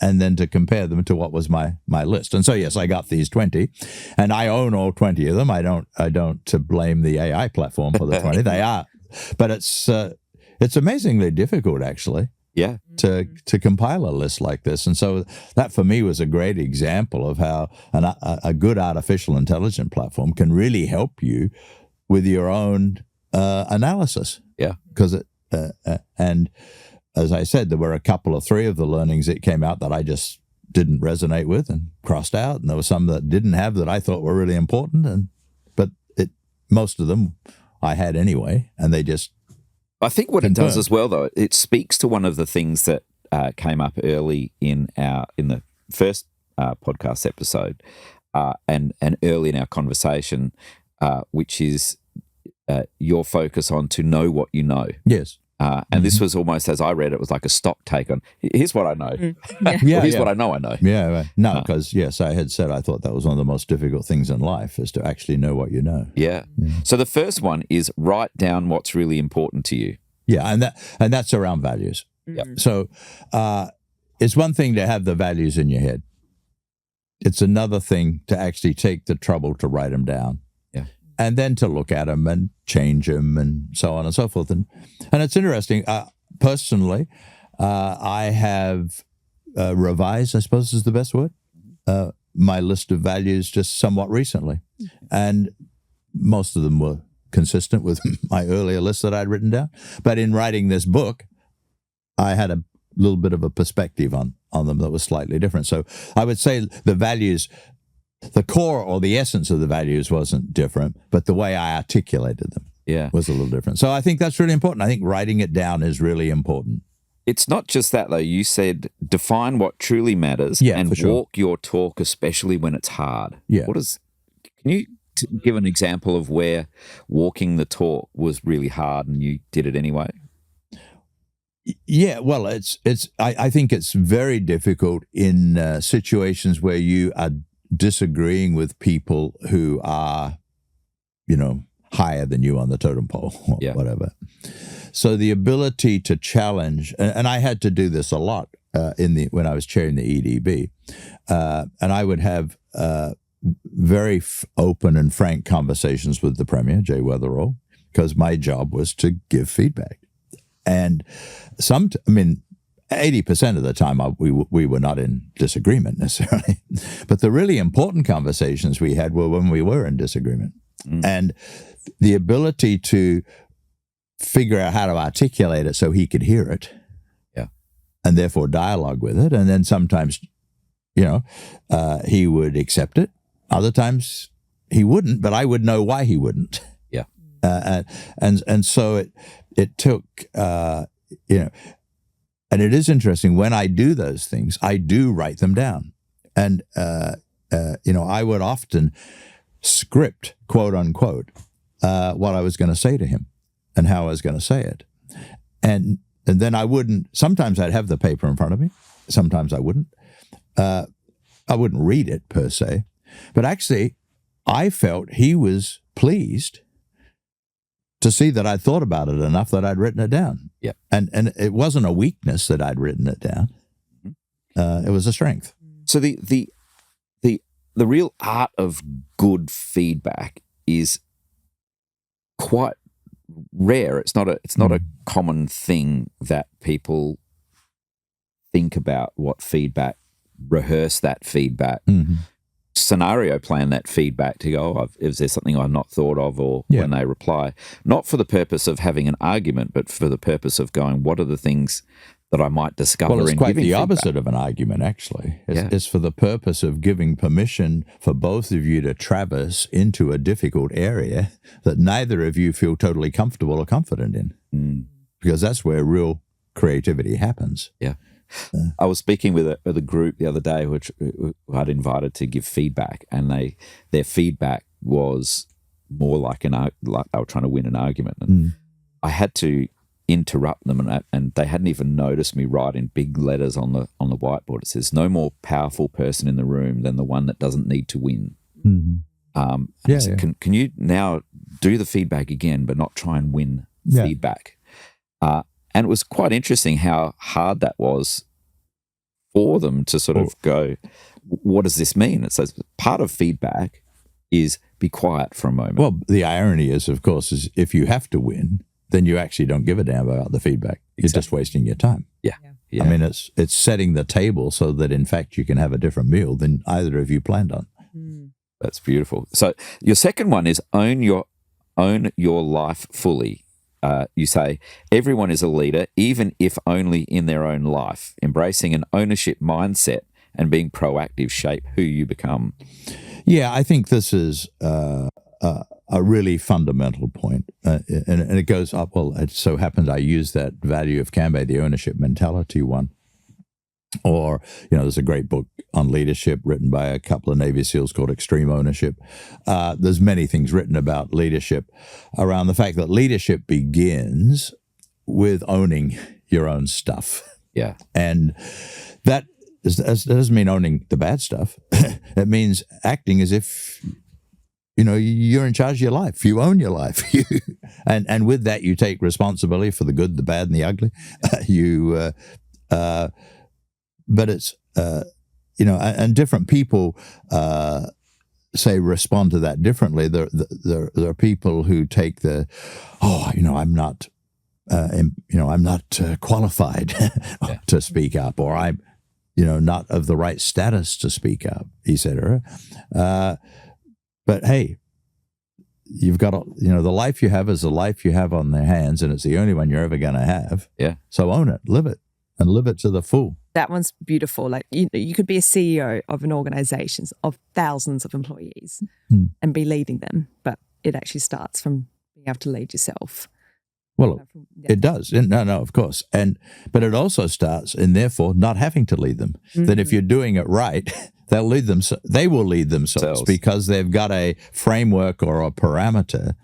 And then to compare them to what was my list. And so, yes, I got these 20, and I own all 20 of them. I don't blame the AI platform for the 20. They are. But it's amazingly difficult, actually, to compile a list like this. And so that, for me, was a great example of how a good artificial intelligence platform can really help you with your own analysis. Yeah. Because and as I said, there were three of the learnings that came out that I just didn't resonate with and crossed out. And there were some that didn't have that I thought were really important. But most of them I had anyway, and they just. I think what it does as well, though, it speaks to one of the things that came up early in the first podcast episode, and early in our conversation, which is your focus on to know what you know. Yes. And this was almost, as I read it, was like a stock take on, here's what I know. Here's what I know. Yeah, right. No, because, yes, I had said I thought that was one of the most difficult things in life, is to actually know what you know. Yeah. So the first one is write down what's really important to you. Yeah, and that's around values. Yeah. So it's one thing to have the values in your head. It's another thing to actually take the trouble to write them down. And then to look at them and change them and so on and so forth. And it's interesting. Personally, I have revised, I suppose is the best word, my list of values just somewhat recently. And most of them were consistent with my earlier list that I'd written down. But in writing this book, I had a little bit of a perspective on them that was slightly different. So I would say the values, the core or the essence of the values wasn't different, but the way I articulated them was a little different. So I think that's really important. I think writing it down is really important. It's not just that, though. You said define what truly matters and walk your talk, especially when it's hard. Yeah. Can you give an example of where walking the talk was really hard and you did it anyway? Yeah, well, I think it's very difficult in situations where you are disagreeing with people who are, higher than you on the totem pole or whatever. So the ability to challenge, and I had to do this a lot when I was chairing the EDB, and I would have very open and frank conversations with the Premier, Jay Weatherall, because my job was to give feedback. And 80% of the time we were not in disagreement necessarily, but the really important conversations we had were when we were in disagreement. And the ability to figure out how to articulate it so he could hear it, and therefore dialogue with it. And then sometimes, he would accept it. Other times he wouldn't, but I would know why he wouldn't. Yeah. And so it took, and it is interesting, when I do those things, I do write them down. And, I would often script, quote unquote, what I was going to say to him and how I was going to say it. And then I wouldn't, sometimes I'd have the paper in front of me. Sometimes I wouldn't. I wouldn't read it per se. But actually, I felt he was pleased to see that I'd thought about it enough that I'd written it down. Yeah. And it wasn't a weakness that I'd written it down. It was a strength. So the real art of good feedback is quite rare. It's not a common thing that people think about what feedback, rehearse that feedback, scenario plan that feedback to go, is there something I've not thought of, or when they reply, not for the purpose of having an argument, but for the purpose of going, what are the things that I might discover in giving feedback? Well, it's quite the opposite of an argument, actually. It's for the purpose of giving permission for both of you to traverse into a difficult area that neither of you feel totally comfortable or confident in, because that's where real creativity happens. Yeah. I was speaking with a group the other day which I'd invited to give feedback, and their feedback was more like they were trying to win an argument. And I had to interrupt them, and they hadn't even noticed me write in big letters on the whiteboard. It says, "No more powerful person in the room than the one that doesn't need to win." I said, Can you now do the feedback again, but not try and win feedback? And it was quite interesting how hard that was for them to sort of go, what does this mean? It says part of feedback is be quiet for a moment. Well, the irony is, of course, is if you have to win, then you actually don't give a damn about the feedback. You're just wasting your time. Yeah. I mean, it's setting the table so that, in fact, you can have a different meal than either of you planned on. That's beautiful. So your second one is own your life fully. You say, everyone is a leader, even if only in their own life. Embracing an ownership mindset and being proactive shape who you become. Yeah, I think this is a really fundamental point. And it goes up, well, it so happens I use that value of Kanbay, the ownership mentality one. Or, there's a great book on leadership written by a couple of Navy SEALs called Extreme Ownership. There's many things written about leadership around the fact that leadership begins with owning your own stuff. Yeah. And that doesn't mean owning the bad stuff. It means acting as if, you're in charge of your life. You own your life. And with that, you take responsibility for the good, the bad, and the ugly. But it's, and different people, respond to that differently. There are people who take I'm not qualified to speak up, or I'm, not of the right status to speak up, etc. But hey, you've got to, the life you have is the life you have on their hands, and it's the only one you're ever going to have. Yeah. So own it, live it, and live it to the full. That one's beautiful. Like you could be a CEO of an organization of thousands of employees and be leading them, but it actually starts from being able to lead yourself. Well, it does. No, of course. But it also starts in, therefore, not having to lead them. That if you're doing it right, they will lead themselves because they've got a framework or a parameter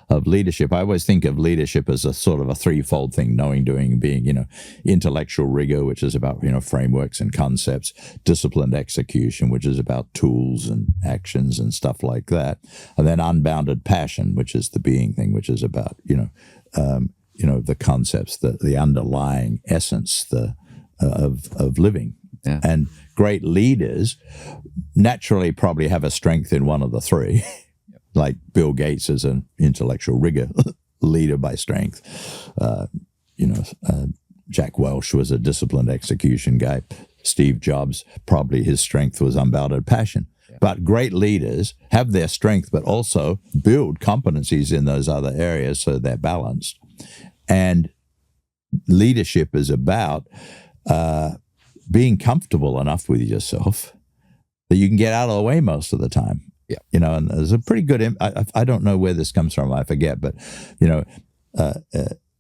of leadership. I always think of leadership as a sort of a threefold thing: knowing, doing, being. Intellectual rigor, which is about frameworks and concepts; disciplined execution, which is about tools and actions and stuff like that; and then unbounded passion, which is the being thing, which is about the concepts, the underlying essence of living. Yeah. And great leaders naturally probably have a strength in one of the three. Like Bill Gates is an intellectual rigor leader by strength. Jack Welch was a disciplined execution guy. Steve Jobs, probably his strength was unbounded passion. Yeah. But great leaders have their strength, but also build competencies in those other areas so they're balanced. And leadership is about being comfortable enough with yourself that you can get out of the way most of the time. Yeah, and there's a pretty good. I don't know where this comes from. I forget, but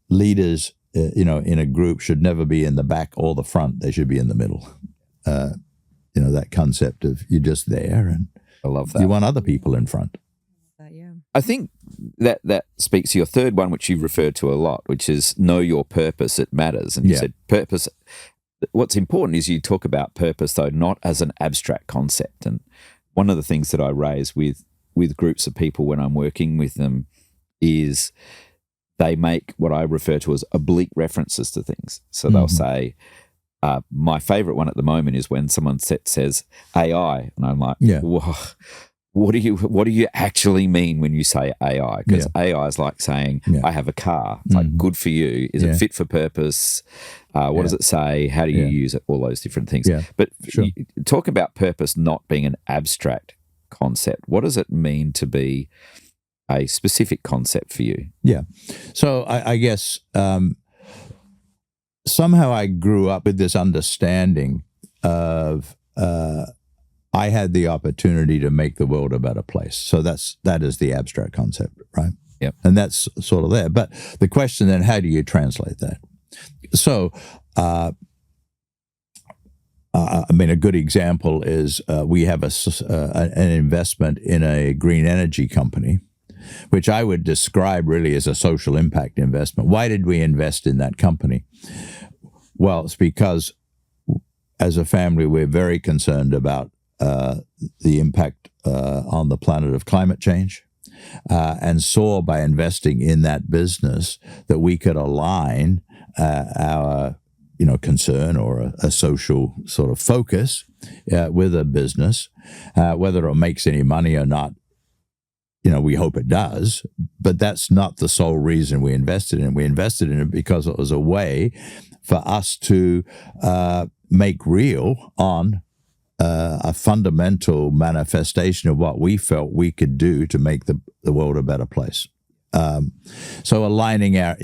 leaders, in a group should never be in the back or the front. They should be in the middle. That concept of you're just there, and I love that. You want other people in front. Yeah, I think that speaks to your third one, which you referred to a lot, which is know your purpose. It matters, and you said purpose. What's important is you talk about purpose, though, not as an abstract concept. And one of the things that I raise with groups of people when I'm working with them is they make what I refer to as oblique references to things. So they'll say, my favorite one at the moment is when someone says AI, and I'm like, whoa, what do you actually mean when you say AI? Because AI is like saying, I have a car. It's like, good for you. Is it fit for purpose? What does it say? How do you use it? All those different things. Yeah, but you talk about purpose not being an abstract concept. What does it mean to be a specific concept for you? Yeah. So I guess somehow I grew up with this understanding of I had the opportunity to make the world a better place. So that is the abstract concept, right? Yep. And that's sort of there. But the question then, how do you translate that? So, a good example is we have an investment in a green energy company, which I would describe really as a social impact investment. Why did we invest in that company? Well, it's because as a family, we're very concerned about the impact on the planet of climate change, and saw by investing in that business that we could align our concern or a social sort of focus with a business, whether it makes any money or not. We hope it does, but that's not the sole reason we invested in it. We invested in it because it was a way for us to make real on a fundamental manifestation of what we felt we could do to make the world a better place. So aligning our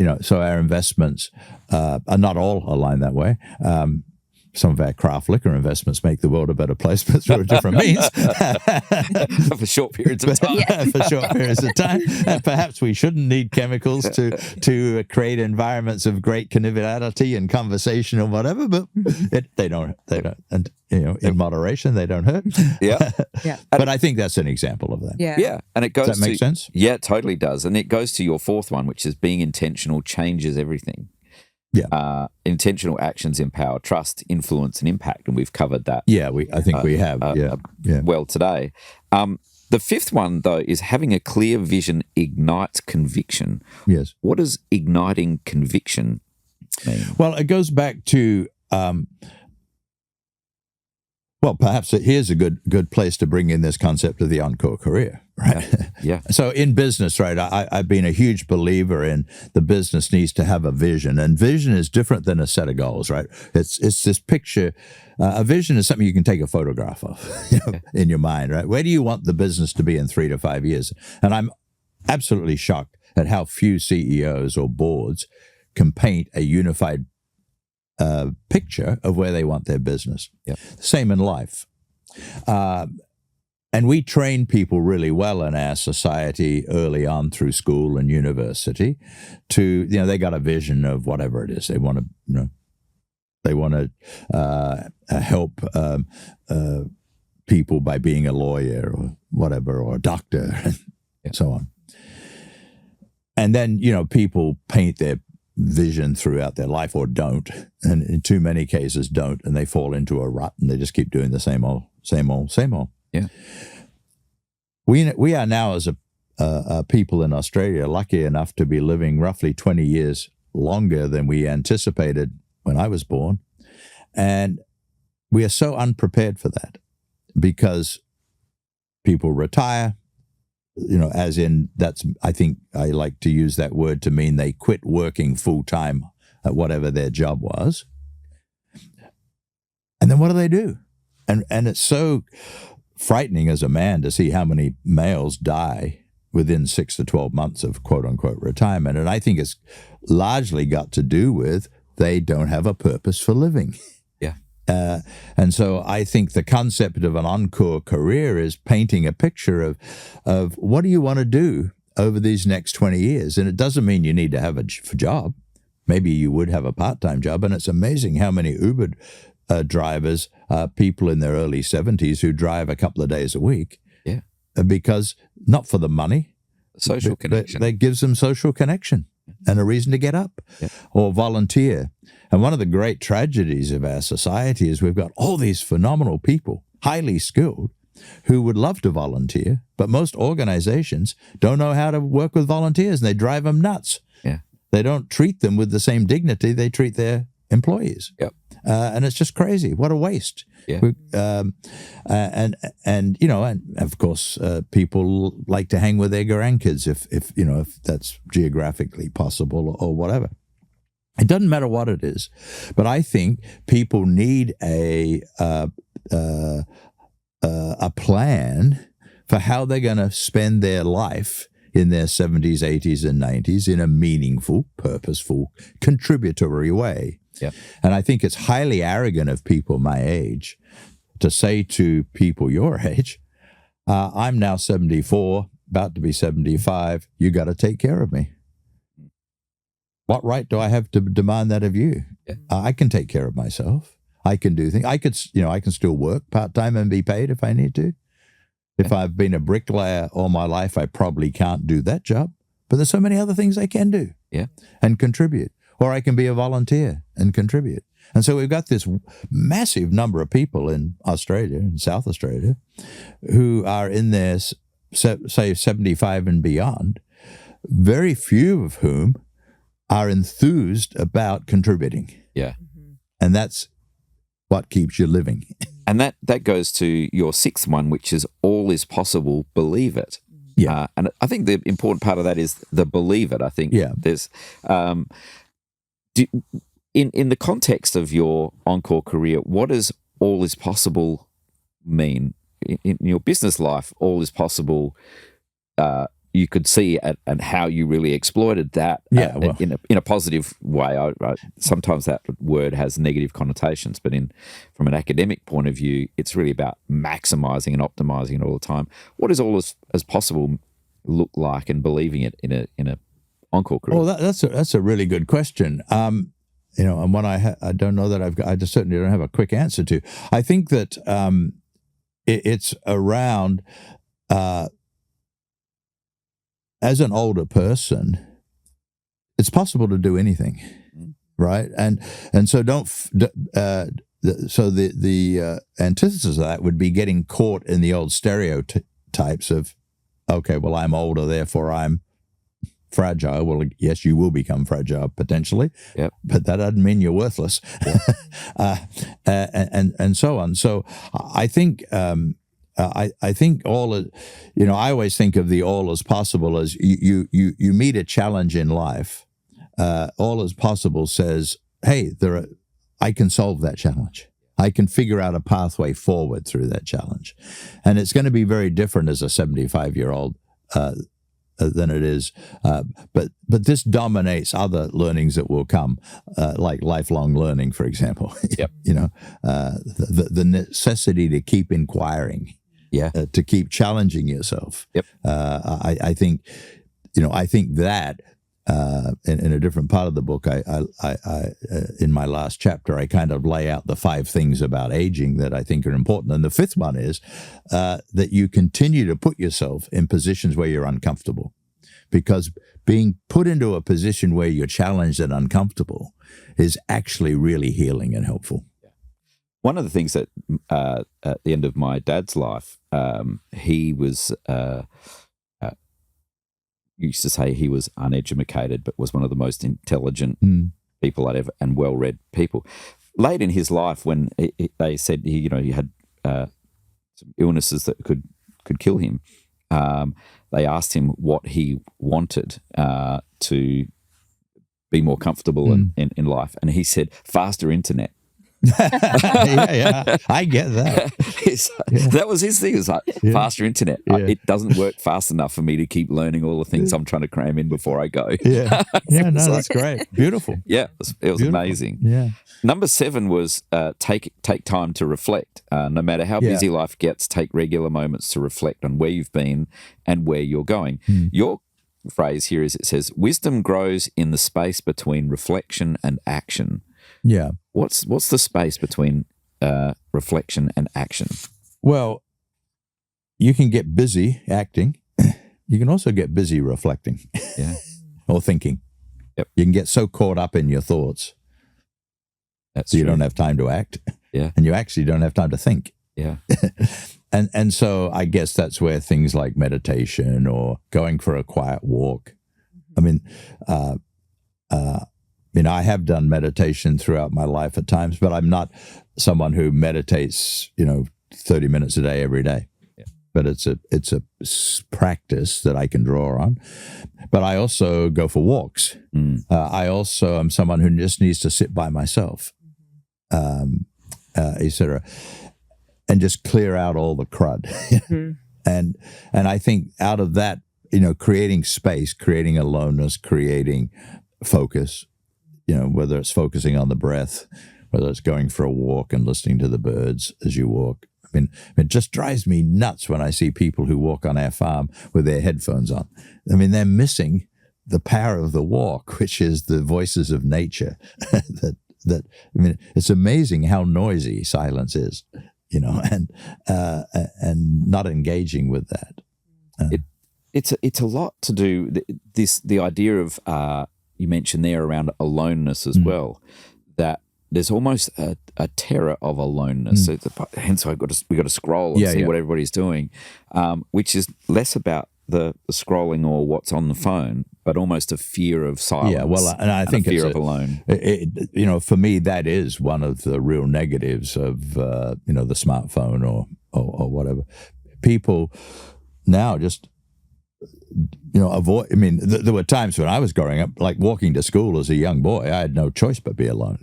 investments are not all aligned that way. Some of our craft liquor investments make the world a better place, but through different means. For short periods of time. For short periods of time. And perhaps we shouldn't need chemicals to create environments of great conviviality and conversation or whatever, but they don't. And, in moderation, they don't hurt. Yeah. But I think that's an example of that. Yeah. And it goes Does that make sense? Yeah, it totally does. And it goes to your fourth one, which is being intentional changes everything. Yeah. Intentional actions empower trust, influence, and impact, and we've covered that. Yeah, I think we have. Well today. The fifth one, though, is having a clear vision ignites conviction. Yes. What does igniting conviction mean? Well, it goes back to. Perhaps here's a good place to bring in this concept of the encore career, right? Yeah. So in business, right, I've been a huge believer in the business needs to have a vision, and vision is different than a set of goals, right? It's this picture. A vision is something you can take a photograph of in your mind, right? Where do you want the business to be in 3 to 5 years? And I'm absolutely shocked at how few CEOs or boards can paint a unified picture of where they want their business. Yep. Same in life. And we train people really well in our society early on through school and university to, they got a vision of whatever it is. They want to, help people by being a lawyer or whatever, or a doctor, and so on. And then, people paint their vision throughout their life, or don't, and in too many cases don't, and they fall into a rut and they just keep doing the same old. Yeah. We are now, as a people in Australia, lucky enough to be living roughly 20 years longer than we anticipated when I was born. And we are so unprepared for that, because people retire, as in, I think I like to use that word to mean they quit working full time at whatever their job was. And then what do? And it's so frightening as a man to see how many males die within 6 to 12 months of quote unquote retirement. And I think it's largely got to do with they don't have a purpose for living. Yeah. And so I think the concept of an encore career is painting a picture of what do you want to do over these next 20 years? And it doesn't mean you need to have a job. Maybe you would have a part-time job. And it's amazing how many Uber drivers, people in their early 70s who drive a couple of days a week. Yeah. Because not for the money. Social connection. That gives them social connection and a reason to get up or volunteer. And one of the great tragedies of our society is we've got all these phenomenal people, highly skilled, who would love to volunteer, but most organizations don't know how to work with volunteers, and they drive them nuts. Yeah. They don't treat them with the same dignity they treat their employees. Yep. And it's just crazy. What a waste. Yeah. And of course, people like to hang with their grandkids if that's geographically possible or whatever. It doesn't matter what it is, but I think people need a plan for how they're going to spend their life in their 70s, 80s, and 90s in a meaningful, purposeful, contributory way. Yep. And I think it's highly arrogant of people my age to say to people your age, I'm now 74, about to be 75, you got to take care of me. What right do I have to demand that of you? Yeah. I can take care of myself. I can do things. I can still work part-time and be paid if I need to. If I've been a bricklayer all my life, I probably can't do that job. But there's so many other things I can do and contribute. Or I can be a volunteer and contribute. And so we've got this massive number of people in Australia, in South Australia, who are in their, say, 75 and beyond, very few of whom are enthused about contributing. Yeah. And that's what keeps you living. And that goes to your sixth one, which is all is possible, believe it. Yeah. And I think the important part of that is the believe it. I think there's in the context of your encore career, what does all is possible mean? In your business life, all is possible. You could see and how you really exploited that in a positive way. Sometimes that word has negative connotations, but from an academic point of view, it's really about maximizing and optimizing it all the time. What does all as possible look like, and believing it in a encore career? Well, that's a really good question. And one I don't know that I just certainly don't have a quick answer to. I think that it's around. As an older person, it's possible to do anything, right? And so the antithesis of that would be getting caught in the old stereotypes of, okay, well, I'm older, therefore I'm fragile. Well, yes, you will become fragile potentially, but that doesn't mean you're worthless, and so on. So I think I think I always think of the all as possible as you meet a challenge in life. All as possible says, hey, I can solve that challenge. I can figure out a pathway forward through that challenge. And it's going to be very different as a 75-year-old than it is. But this dominates other learnings that will come, like lifelong learning, for example. Yep. The necessity to keep inquiring, to keep challenging yourself. Yep. I think that. In a different part of the book, I in my last chapter, I kind of lay out the 5 things about aging that I think are important. And the 5th one is that you continue to put yourself in positions where you're uncomfortable, because being put into a position where you're challenged and uncomfortable is actually really healing and helpful. One of the things that at the end of my dad's life, he was... used to say he was uneducated, but was one of the most intelligent people I'd ever, and well-read people. Late in his life, when they said he had some illnesses that could kill him, they asked him what he wanted to be more comfortable in life, and he said faster internet. yeah, I get that. That was his thing. It was like faster internet. It doesn't work fast enough for me to keep learning all the things I'm trying to cram in before I go. That's great. Beautiful. Yeah, it was amazing. Yeah. Number 7 was take time to reflect. No matter how busy life gets, take regular moments to reflect on where you've been and where you're going. Your phrase here is, it says, wisdom grows in the space between reflection and action. Yeah. What's the space between reflection and action? Well, you can get busy acting. You can also get busy reflecting. Yeah. Or thinking. Yep. You can get so caught up in your thoughts That's so you true. don't have time to act. Yeah. And you actually don't have time to think. Yeah. And so I guess that's where things like meditation or going for a quiet walk. I mean, I have done meditation throughout my life at times, but I'm not someone who meditates, 30 minutes a day every day. Yeah. But it's a practice that I can draw on. But I also go for walks. I also am someone who just needs to sit by myself, etc., and just clear out all the crud. And I think out of that, creating space, creating aloneness, creating focus. Whether it's focusing on the breath, whether it's going for a walk and listening to the birds as you walk. I mean, it just drives me nuts when I see people who walk on our farm with their headphones on. I mean, they're missing the power of the walk, which is the voices of nature. It's amazing how noisy silence is, and not engaging with that. It's a lot to do. The idea of you mentioned there around aloneness as well, that there's almost a terror of aloneness. So hence we got to scroll and see what everybody's doing, which is less about the scrolling or what's on the phone, but almost a fear of silence. Yeah, well, and I think a fear of alone. For me, that is one of the real negatives of the smartphone or whatever. People now just avoid. I mean, there were times when I was growing up, like walking to school as a young boy, I had no choice but be alone.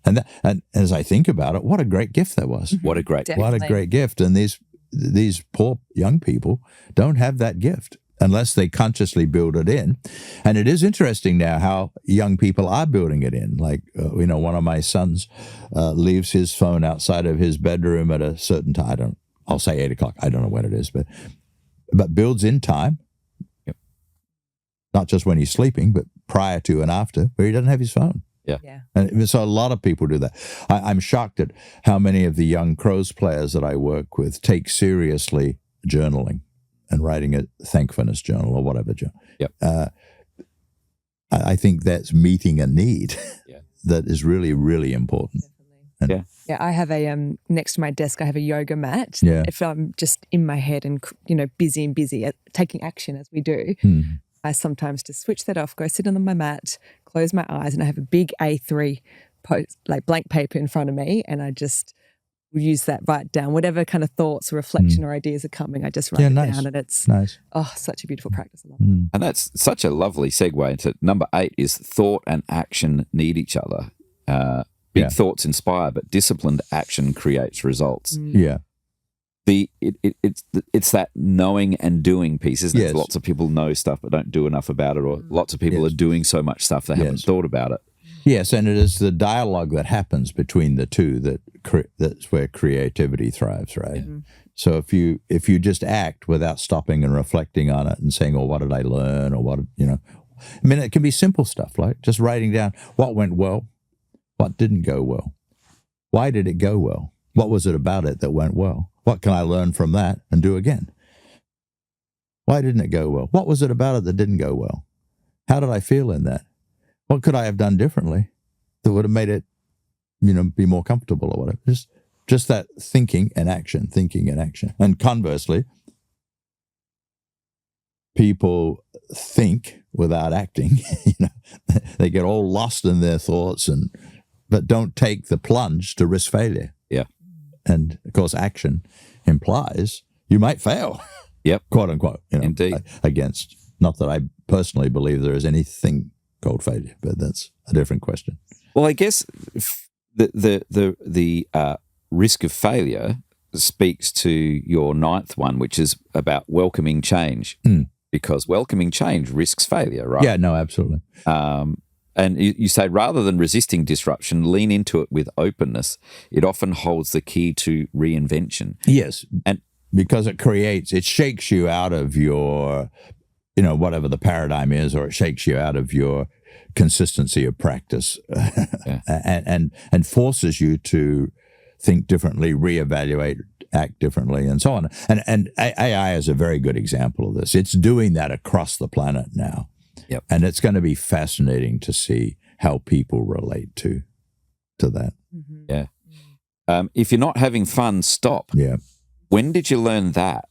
And as I think about it, what a great gift that was. What a great gift. And these poor young people don't have that gift unless they consciously build it in. And it is interesting now how young people are building it in. Like, one of my sons leaves his phone outside of his bedroom at a certain time. I'll say 8 o'clock. I don't know when it is, but builds in time. Yep. Not just when he's sleeping, but prior to and after, where he doesn't have his phone. Yeah. And so a lot of people do that. I'm shocked at how many of the young Crows players that I work with take seriously journaling and writing a thankfulness journal or whatever. Yep. I think that's meeting a need that is really, really important. Yeah, I have a next to my desk. I have a yoga mat. Yeah. If I'm just in my head and busy at taking action as we do, I sometimes just switch that off, go sit on my mat, close my eyes, and I have a big A3 blank paper in front of me, and I just use that, write down whatever kind of thoughts or reflection or ideas are coming. I just write it down, and it's such a beautiful practice. I love it. And that's such a lovely segue into number 8 is thought and action need each other. Big thoughts inspire, but disciplined action creates results. Yeah. It's that knowing and doing piece, isn't it? Lots of people know stuff but don't do enough about it, or lots of people are doing so much stuff they haven't thought about it. Yes, and it is the dialogue that happens between the two that's where creativity thrives, right? Yeah. So if you just act without stopping and reflecting on it and saying, "Oh, what did I learn?" or I mean, it can be simple stuff like just writing down what went well, what didn't go well, why did it go well, what was it about it that went well, what can I learn from that and do again? Why didn't it go well? What was it about it that didn't go well? How did I feel in that? What could I have done differently that would have made it, be more comfortable or whatever? Just that thinking and action. And conversely, people think without acting. They get all lost in their thoughts but don't take the plunge to risk failure. Yeah. And of course, action implies you might fail. Yep. Quote unquote. Indeed. Against. Not that I personally believe there is anything called failure, but that's a different question. Well, I guess the risk of failure speaks to your 9th one, which is about welcoming change, because welcoming change risks failure, right? Yeah, no, absolutely. And you say rather than resisting disruption, lean into it with openness. It often holds the key to reinvention. Yes, and because it shakes you out of your whatever the paradigm is, or it shakes you out of your consistency of practice and forces you to think differently, reevaluate, act differently, and so on. And AI is a very good example of this. It's doing that across the planet now. Yep. And it's going to be fascinating to see how people relate to that. Mm-hmm. Yeah. If you're not having fun, stop. Yeah. When did you learn that?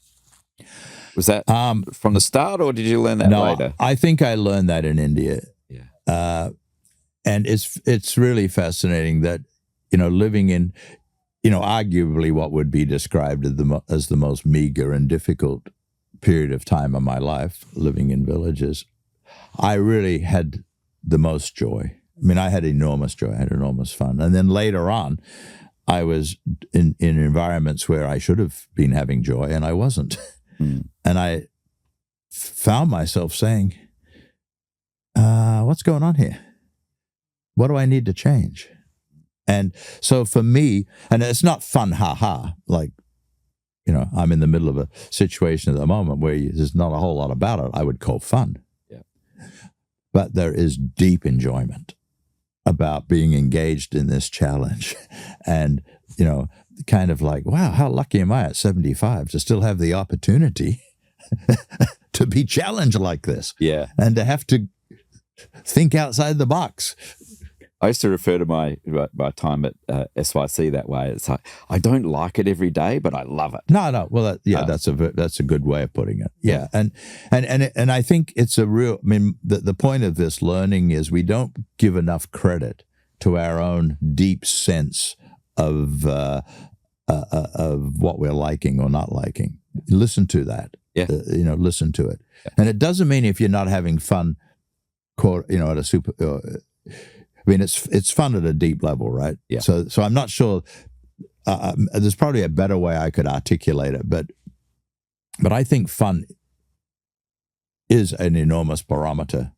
Was that from the start, or did you learn that later? I think I learned that in India. Yeah. And it's really fascinating that, living in, arguably what would be described as the most meager and difficult period of time of my life, living in villages, I really had the most joy. I mean, I had enormous joy. I had enormous fun. And then later on, I was in environments where I should have been having joy, and I wasn't. And I found myself saying, what's going on here? What do I need to change? And so for me, and it's not fun, like, I'm in the middle of a situation at the moment where there's not a whole lot about it I would call fun. Yeah. But there is deep enjoyment about being engaged in this challenge. And, kind of like, wow, how lucky am I at 75 to still have the opportunity to be challenged like this. Yeah. And to have to think outside the box. I used to refer to my time at SYC that way. It's like, I don't like it every day, but I love it. No. Well, that's a good way of putting it. Yeah. And I think it's the point of this learning is we don't give enough credit to our own deep sense of what we're liking or not liking. Listen to that. Yeah. Listen to it. Yeah. And it doesn't mean if you're not having fun, at a super. It's fun at a deep level, right? Yeah. So I'm not sure. There's probably a better way I could articulate it, but I think fun is an enormous barometer,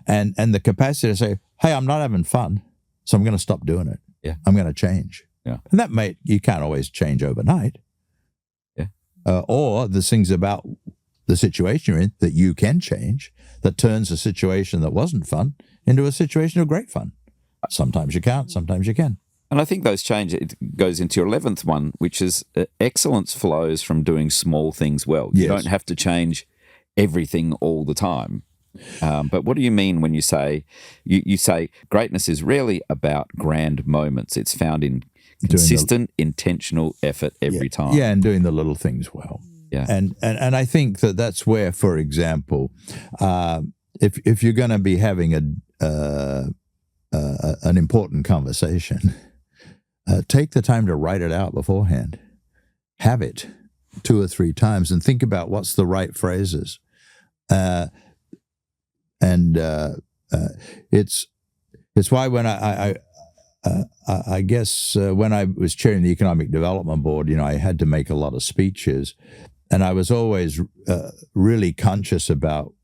and the capacity to say, "Hey, I'm not having fun, so I'm going to stop doing it. Yeah, I'm going to change." Yeah, and you can't always change overnight. Yeah, or there's things about the situation you're in that you can change that turns a situation that wasn't fun into a situation of great fun. Sometimes you can't, sometimes you can. And I think those change, it goes into your 11th one, which is excellence flows from doing small things well. You don't have to change everything all the time. But what do you mean when you say, you say greatness is rarely about grand moments. It's found in consistent, intentional effort every time. Yeah, and doing the little things well. Yeah. And I think that's where, for example, if you're going to be having an important conversation, take the time to write it out beforehand. Have it 2 or 3 times and think about what's the right phrases. It's why when I guess when I was chairing the Economic Development Board, I had to make a lot of speeches, and I was always really conscious about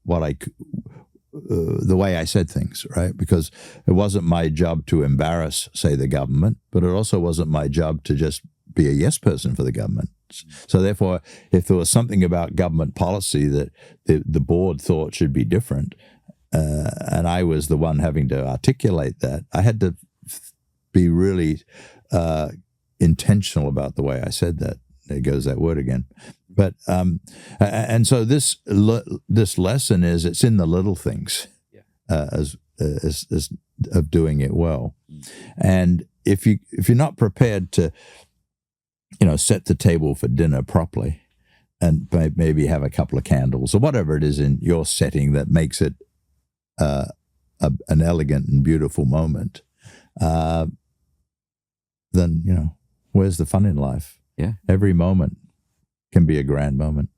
the way I said things, right? Because it wasn't my job to embarrass, say, the government, but it also wasn't my job to just be a yes person for the government. So therefore, if there was something about government policy that the board thought should be different, and I was the one having to articulate that, I had to be really intentional about the way I said that. There goes that word again. But and so this lesson is, it's in the little things, as of doing it well. And if you're not prepared to set the table for dinner properly, and maybe have a couple of candles or whatever it is in your setting that makes it an elegant and beautiful moment, then where's the fun in life? Yeah, every moment can be a grand moment.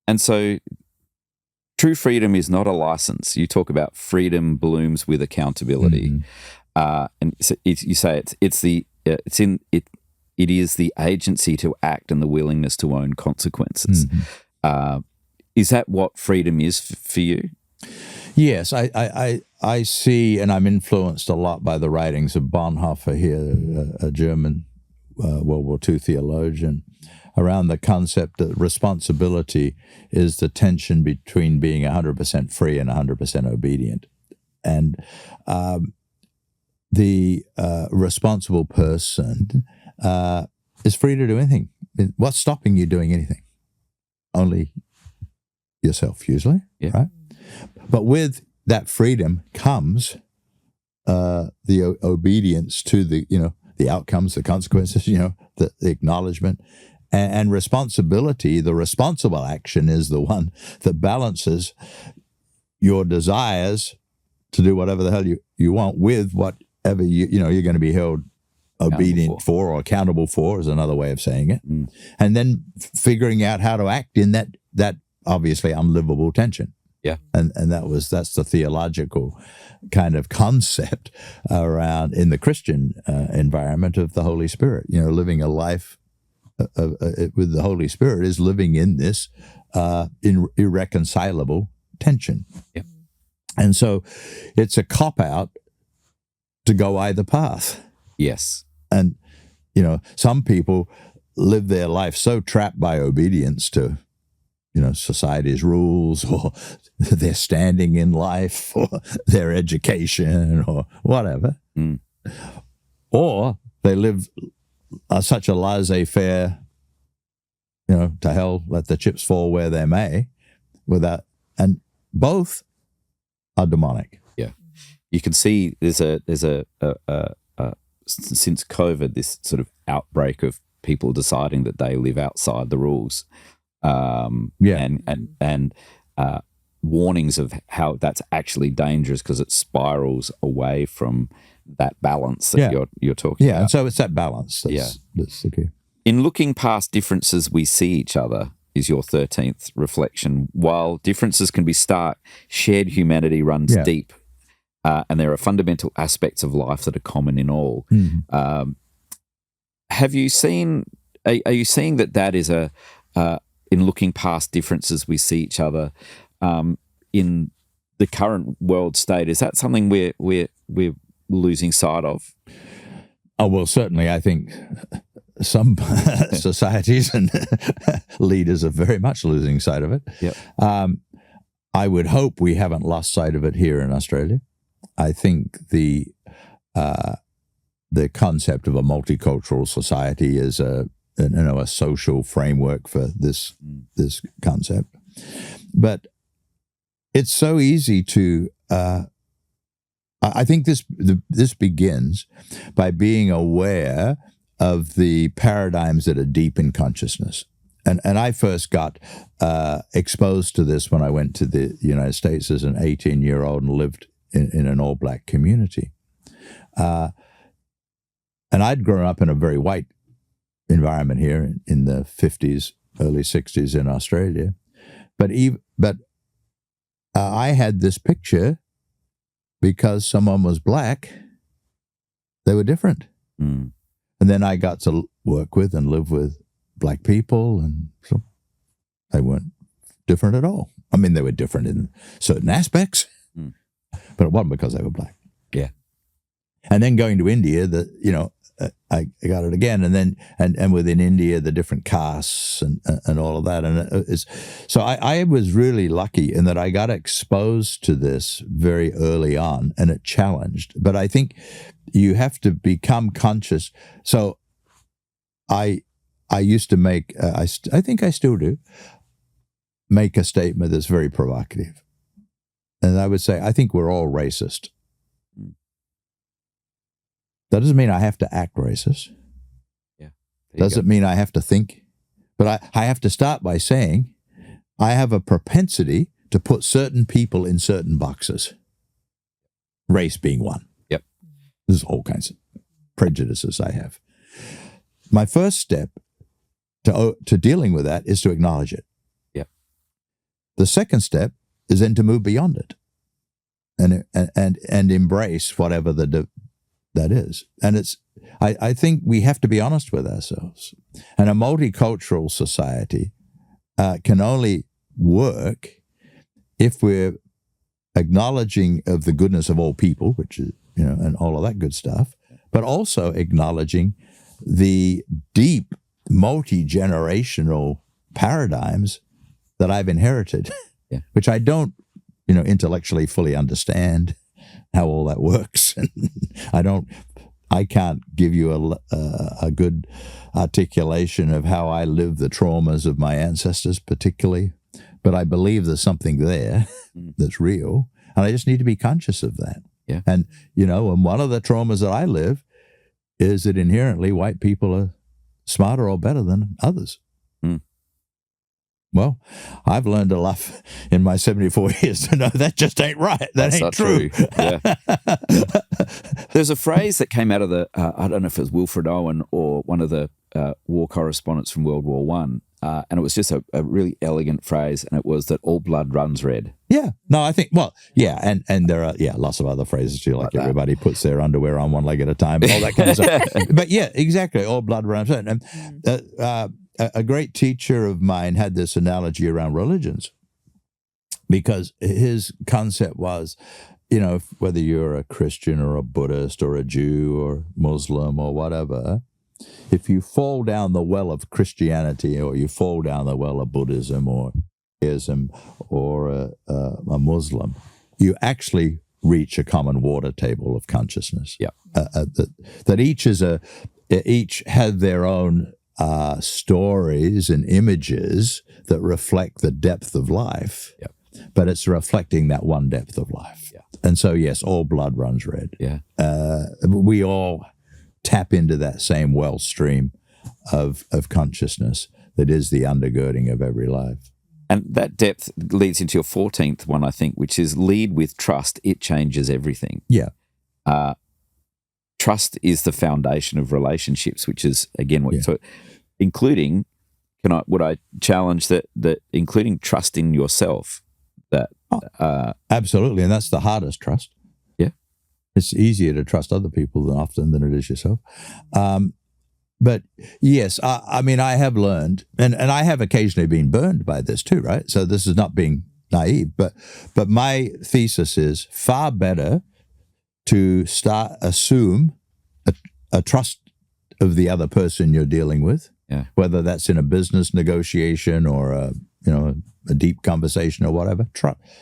And so true freedom is not a license. You talk about freedom blooms with accountability. And so you say it is the agency to act and the willingness to own consequences. Is that what freedom is for you? Yes, I see, and I'm influenced a lot by the writings of Bonhoeffer here, a German World War II theologian, around the concept that responsibility is the tension between being 100% free and 100% obedient. And the responsible person is free to do anything. What's stopping you doing anything? Only yourself, usually, right? But with that freedom comes the obedience to the outcomes, the consequences, the acknowledgement. And responsibility, the responsible action, is the one that balances your desires to do whatever the hell you want with whatever you're going to be held obedient for or accountable for, is another way of saying it. And then figuring out how to act in that obviously unlivable tension. Yeah. And that's the theological kind of concept around, in the Christian environment, of the Holy Spirit. Living a life with the Holy Spirit is living in this irreconcilable tension. Yep. And so it's a cop-out to go either path. Yes. And, some people live their life so trapped by obedience to, society's rules, or their standing in life, or their education, or whatever. Or they live such a laissez-faire, to hell, let the chips fall where they may, and both are demonic. Yeah, you can see there's a since COVID, this sort of outbreak of people deciding that they live outside the rules, and warnings of how that's actually dangerous because it spirals away from that balance that you're talking about. Yeah, and so it's that balance that's the key. In looking past differences, we see each other is your 13th reflection. While differences can be stark, shared humanity runs deep, and there are fundamental aspects of life that are common in all. Have you seen? Are you seeing that is in looking past differences, we see each other in the current world state? Is that something we're losing sight of? Oh, well, certainly I think some societies and leaders are very much losing sight of it. Yep. I would hope we haven't lost sight of it here in Australia. I think the concept of a multicultural society is a social framework for this concept. But it's so easy to I think this begins by being aware of the paradigms that are deep in consciousness. And I first got exposed to this when I went to the United States as an 18-year-old and lived in an all-black community. and I'd grown up in a very white environment here in the 50s, early 60s in Australia. But I had this picture because someone was black, they were different. And then I got to work with and live with black people, and so they weren't different at all. I mean, they were different in certain aspects, but it wasn't because they were black. Yeah. And then going to India, I got it again, and then and within India, the different castes and all of that, and so I was really lucky in that I got exposed to this very early on, and it challenged. But I think you have to become conscious. So I used to make I think I still do make a statement that's very provocative, and I would say I think we're all racist. That doesn't mean I have to act racist. Yeah. Doesn't mean I have to think. But I have to start by saying I have a propensity to put certain people in certain boxes. Race being one. Yep. There's all kinds of prejudices I have. My first step to dealing with that is to acknowledge it. Yep. The second step is then to move beyond it and embrace whatever that is. And I think we have to be honest with ourselves. And a multicultural society can only work if we're acknowledging of the goodness of all people, which is, and all of that good stuff, but also acknowledging the deep multi-generational paradigms that I've inherited, which I don't, intellectually fully understand how all that works. I can't give you a good articulation of how I live the traumas of my ancestors particularly, but I believe there's something there that's real, and I just need to be conscious of that. Yeah. And, and one of the traumas that I live is that inherently white people are smarter or better than others. Well, I've learned a lot in my 74 years to know that just ain't right. That's ain't true. Yeah. There's a phrase that came out of I don't know if it was Wilfred Owen or one of the war correspondents from World War One, and it was just a really elegant phrase, and it was that all blood runs red. Yeah. No, I think, and there are, lots of other phrases too, like everybody puts their underwear on one leg at a time, all that kind of stuff. But yeah, exactly, all blood runs red. And a great teacher of mine had this analogy around religions, because his concept was, whether you're a Christian or a Buddhist or a Jew or Muslim or whatever, if you fall down the well of Christianity or you fall down the well of Buddhism or Islam or a Muslim, you actually reach a common water table of consciousness. Yeah. That each had their own stories and images that reflect the depth of life, but it's reflecting that one depth of life. Yeah. And so, yes, all blood runs red. Yeah. We all tap into that same well stream of consciousness that is the undergirding of every life. And that depth leads into your 14th one, I think, which is lead with trust. It changes everything. Yeah. Trust is the foundation of relationships, which is, again, what you talk, including, would I challenge that including trust in yourself? Absolutely, and that's the hardest trust. Yeah. It's easier to trust other people than it is yourself. But yes, I mean, I have learned, and I have occasionally been burned by this too, right? So this is not being naive, but my thesis is far better to assume a trust of the other person you're dealing with, whether that's in a business negotiation or a deep conversation or whatever.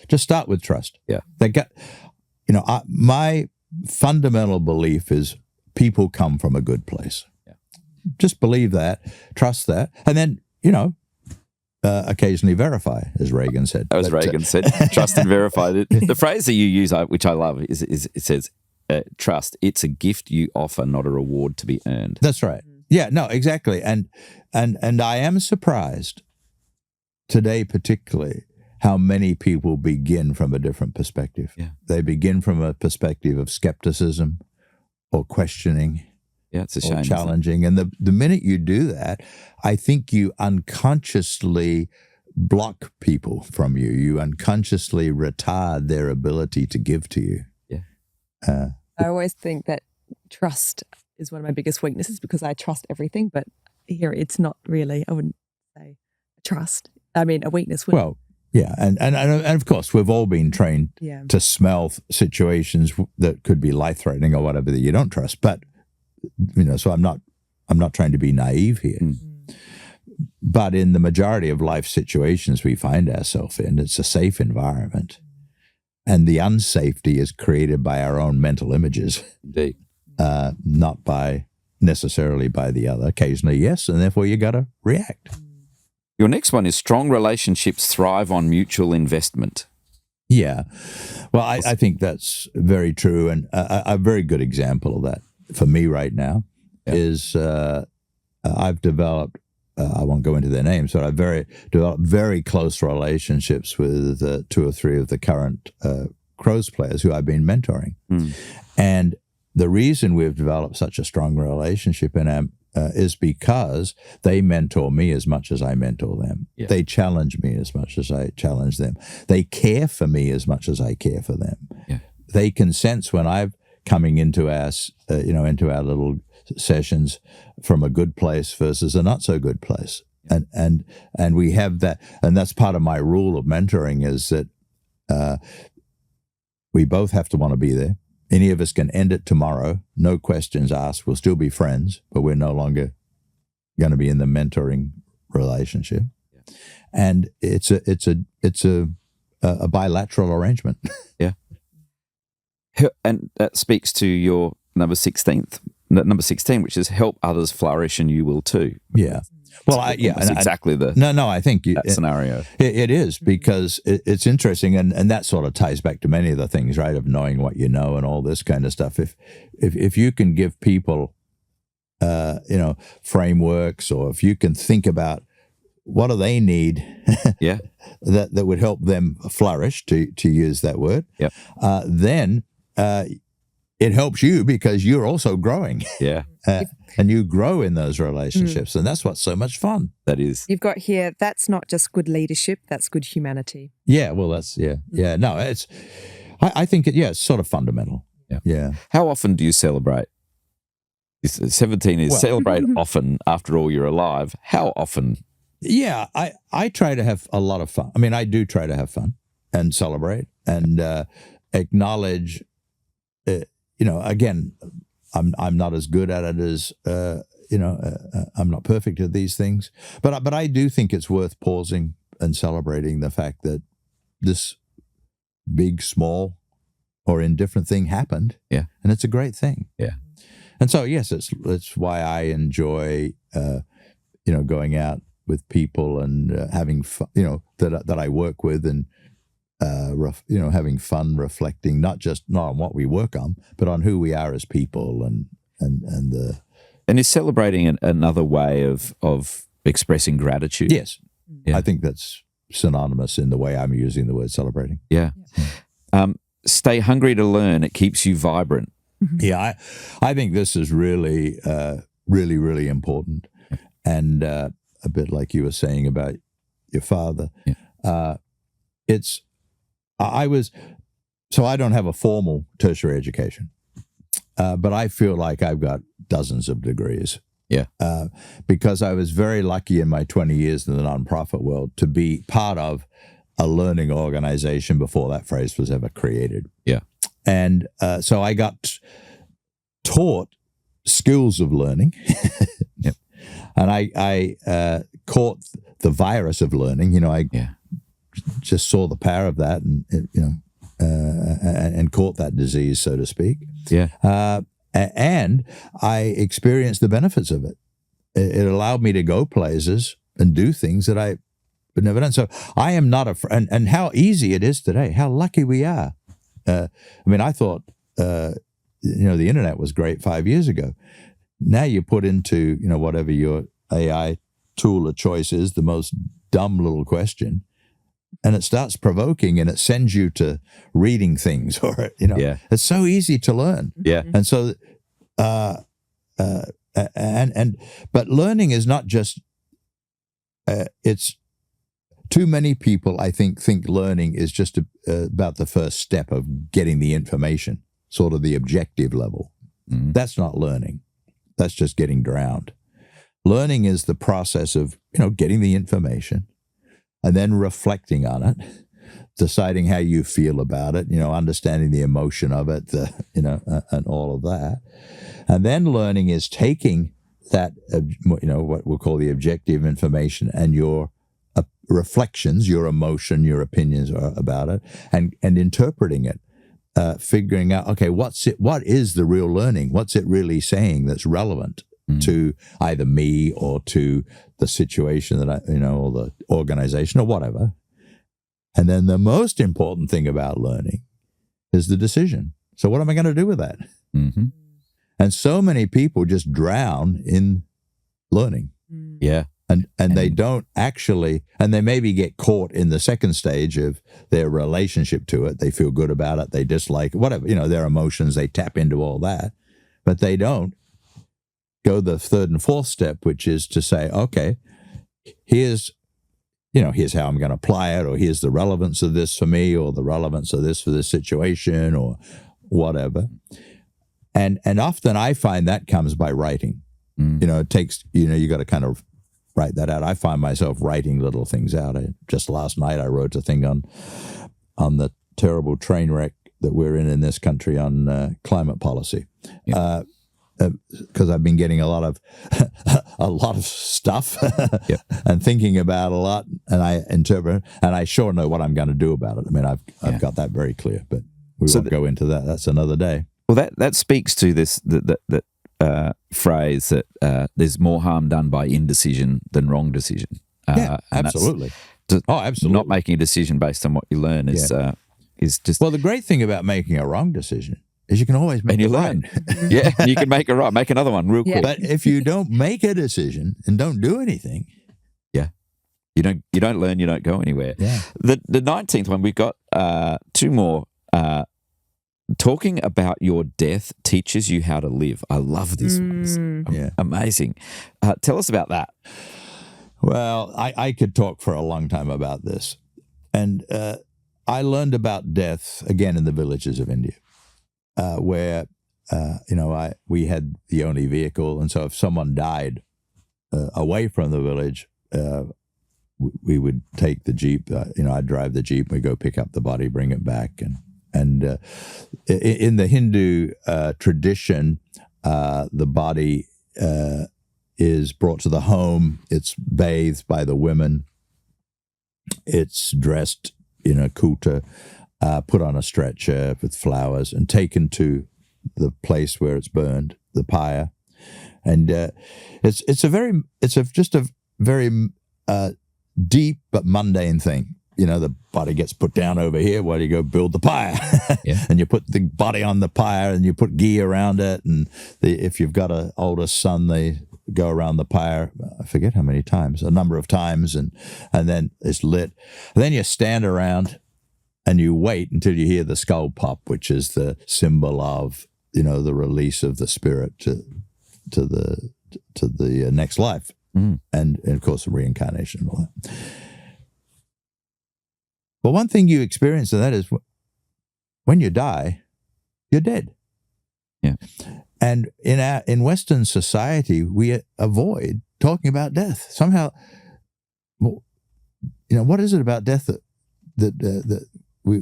Just start with trust. Yeah, my fundamental belief is people come from a good place. Yeah. Just believe that, trust that, and then occasionally verify, as Reagan said. As Reagan said, trust and verify. The phrase that you use, which I love, is it says, trust, it's a gift you offer, not a reward to be earned. That's right. Yeah, no, exactly. And I am surprised today particularly how many people begin from a different perspective. Yeah. They begin from a perspective of skepticism or questioning Yeah, it's a shame. Or challenging. And the minute you do that, I think you unconsciously block people from you. You unconsciously retard their ability to give to you. Yeah. I always think that trust is one of my biggest weaknesses because I trust everything, but here it's not really, I wouldn't say a trust. I mean, a weakness. Well, yeah. And of course, we've all been trained to smell situations that could be life-threatening or whatever that you don't trust. But, so I'm not trying to be naive here. But in the majority of life situations we find ourselves in, it's a safe environment. And the unsafety is created by our own mental images. Indeed. Not necessarily by the other. Occasionally, yes, and therefore you got to react. Your next one is strong relationships thrive on mutual investment. Yeah. Well, I think that's very true. And a very good example of that for me right now is I've developed, I won't go into their names, but I've developed very close relationships with 2 or 3 of the current Crows players who I've been mentoring. And the reason we've developed such a strong relationship is because they mentor me as much as I mentor them. Yeah. They challenge me as much as I challenge them. They care for me as much as I care for them. Yeah. They can sense when I'm coming into our little sessions from a good place versus a not so good place. And we have that, and that's part of my rule of mentoring is that we both have to want to be there. Any of us can end it tomorrow, no questions asked. We'll still be friends, but we're no longer going to be in the mentoring relationship. Yeah. And it's a bilateral arrangement. Yeah. And that speaks to your number 16, which is help others flourish and you will too. Yeah. Well, exactly the I think that scenario. It is because it's interesting, and that sort of ties back to many of the things, right? Of knowing what you know and all this kind of stuff. If you can give people, frameworks, or if you can think about what do they need, that would help them flourish, to use that word. Yep. Then it helps you because you're also growing. Yeah. And you grow in those relationships, and that's what's so much fun. That is. You've got here, that's not just good leadership, that's good humanity. Yeah, well, that's, yeah. No, it's, I think it's sort of fundamental. Yeah. How often do you celebrate? 17 is celebrate often after all you're alive. How often? Yeah, I try to have a lot of fun. I mean, I do try to have fun and celebrate and acknowledge, again, I'm not as good at it as I'm not perfect at these things, but I do think it's worth pausing and celebrating the fact that this big, small, or indifferent thing happened. Yeah, and it's a great thing. Yeah, and so yes, it's why I enjoy going out with people and having fun. That I work with and. Having fun, reflecting not on what we work on, but on who we are as people, and is celebrating another way of expressing gratitude. Yes, I think that's synonymous in the way I'm using the word celebrating. Yeah. Stay hungry to learn; it keeps you vibrant. Yeah, I think this is really, really, really important, and a bit like you were saying about your father. Yeah. I don't have a formal tertiary education, but I feel like I've got dozens of degrees. Yeah. Because I was very lucky in my 20 years in the nonprofit world to be part of a learning organization before that phrase was ever created. Yeah. And so I got taught skills of learning. Yep. And I caught the virus of learning. I just saw the power of that, and caught that disease, so to speak. Yeah. And I experienced the benefits of it. It allowed me to go places and do things that I would never done. So I am not and how easy it is today. How lucky we are. I thought the internet was great 5 years ago. Now you put into whatever your AI tool of choice is, the most dumb little question. And it starts provoking, and it sends you to reading things, or it's so easy to learn. Yeah. And so, but learning is not just. It's too many people, I think learning is just about the first step of getting the information, sort of the objective level. Mm. That's not learning. That's just getting drowned. Learning is the process of, getting the information and then reflecting on it, deciding how you feel about it, understanding the emotion of it, and all of that. And then learning is taking that, what we'll call the objective information and your reflections, your emotion, your opinions about it, and interpreting it, figuring out, okay, what is the real learning? What's it really saying that's relevant to either me or to the situation that or the organization or whatever. And then the most important thing about learning is the decision. So what am I going to do with that? Mm-hmm. And so many people just drown in learning. Yeah. And they don't actually, and they maybe get caught in the second stage of their relationship to it. They feel good about it. They dislike it, whatever, their emotions, they tap into all that. But they don't go the third and fourth step, which is to say, okay, here's how I'm going to apply it, or here's the relevance of this for me, or the relevance of this for this situation, or whatever. And often I find that comes by writing. It takes, you got to kind of write that out. I find myself writing little things out. Just last night I wrote a thing on the terrible train wreck that we're in this country on climate policy. Yeah. Because I've been getting a lot of stuff and thinking about a lot, and I interpret, and I sure know what I'm going to do about it. I mean, I've got that very clear, but we won't go into that. That's another day. Well, that speaks to this that phrase that there's more harm done by indecision than wrong decision. Absolutely. Absolutely. Not making a decision based on what you learn is just. Well, the great thing about making a wrong decision is you can always make it right. Yeah, you can make it right. Make another one real quick. But if you don't make a decision and don't do anything, you don't learn. You don't go anywhere. Yeah. The 19th one, we've got two more. Talking about your death teaches you how to live. I love these ones. Amazing. Tell us about that. Well, I could talk for a long time about this. And I learned about death, again, in the villages of India, where, we had the only vehicle. And so if someone died away from the village, we would take the Jeep. I'd drive the Jeep. We'd go pick up the body, bring it back. And in the Hindu tradition, the body is brought to the home. It's bathed by the women. It's dressed in a kuta, put on a stretcher with flowers, and taken to the place where it's burned, the pyre. And it's just a very deep but mundane thing. The body gets put down over here while you go build the pyre. And you put the body on the pyre and you put ghee around it. And if you've got an older son, they go around the pyre, I forget how many times, a number of times, and then it's lit. And then you stand around and you wait until you hear the skull pop, which is the symbol of, the release of the spirit to the next life. And of course, the reincarnation and all that. But one thing you experience of that is when you die, you're dead. Yeah. And in Western society, we avoid talking about death. Somehow, what is it about death that we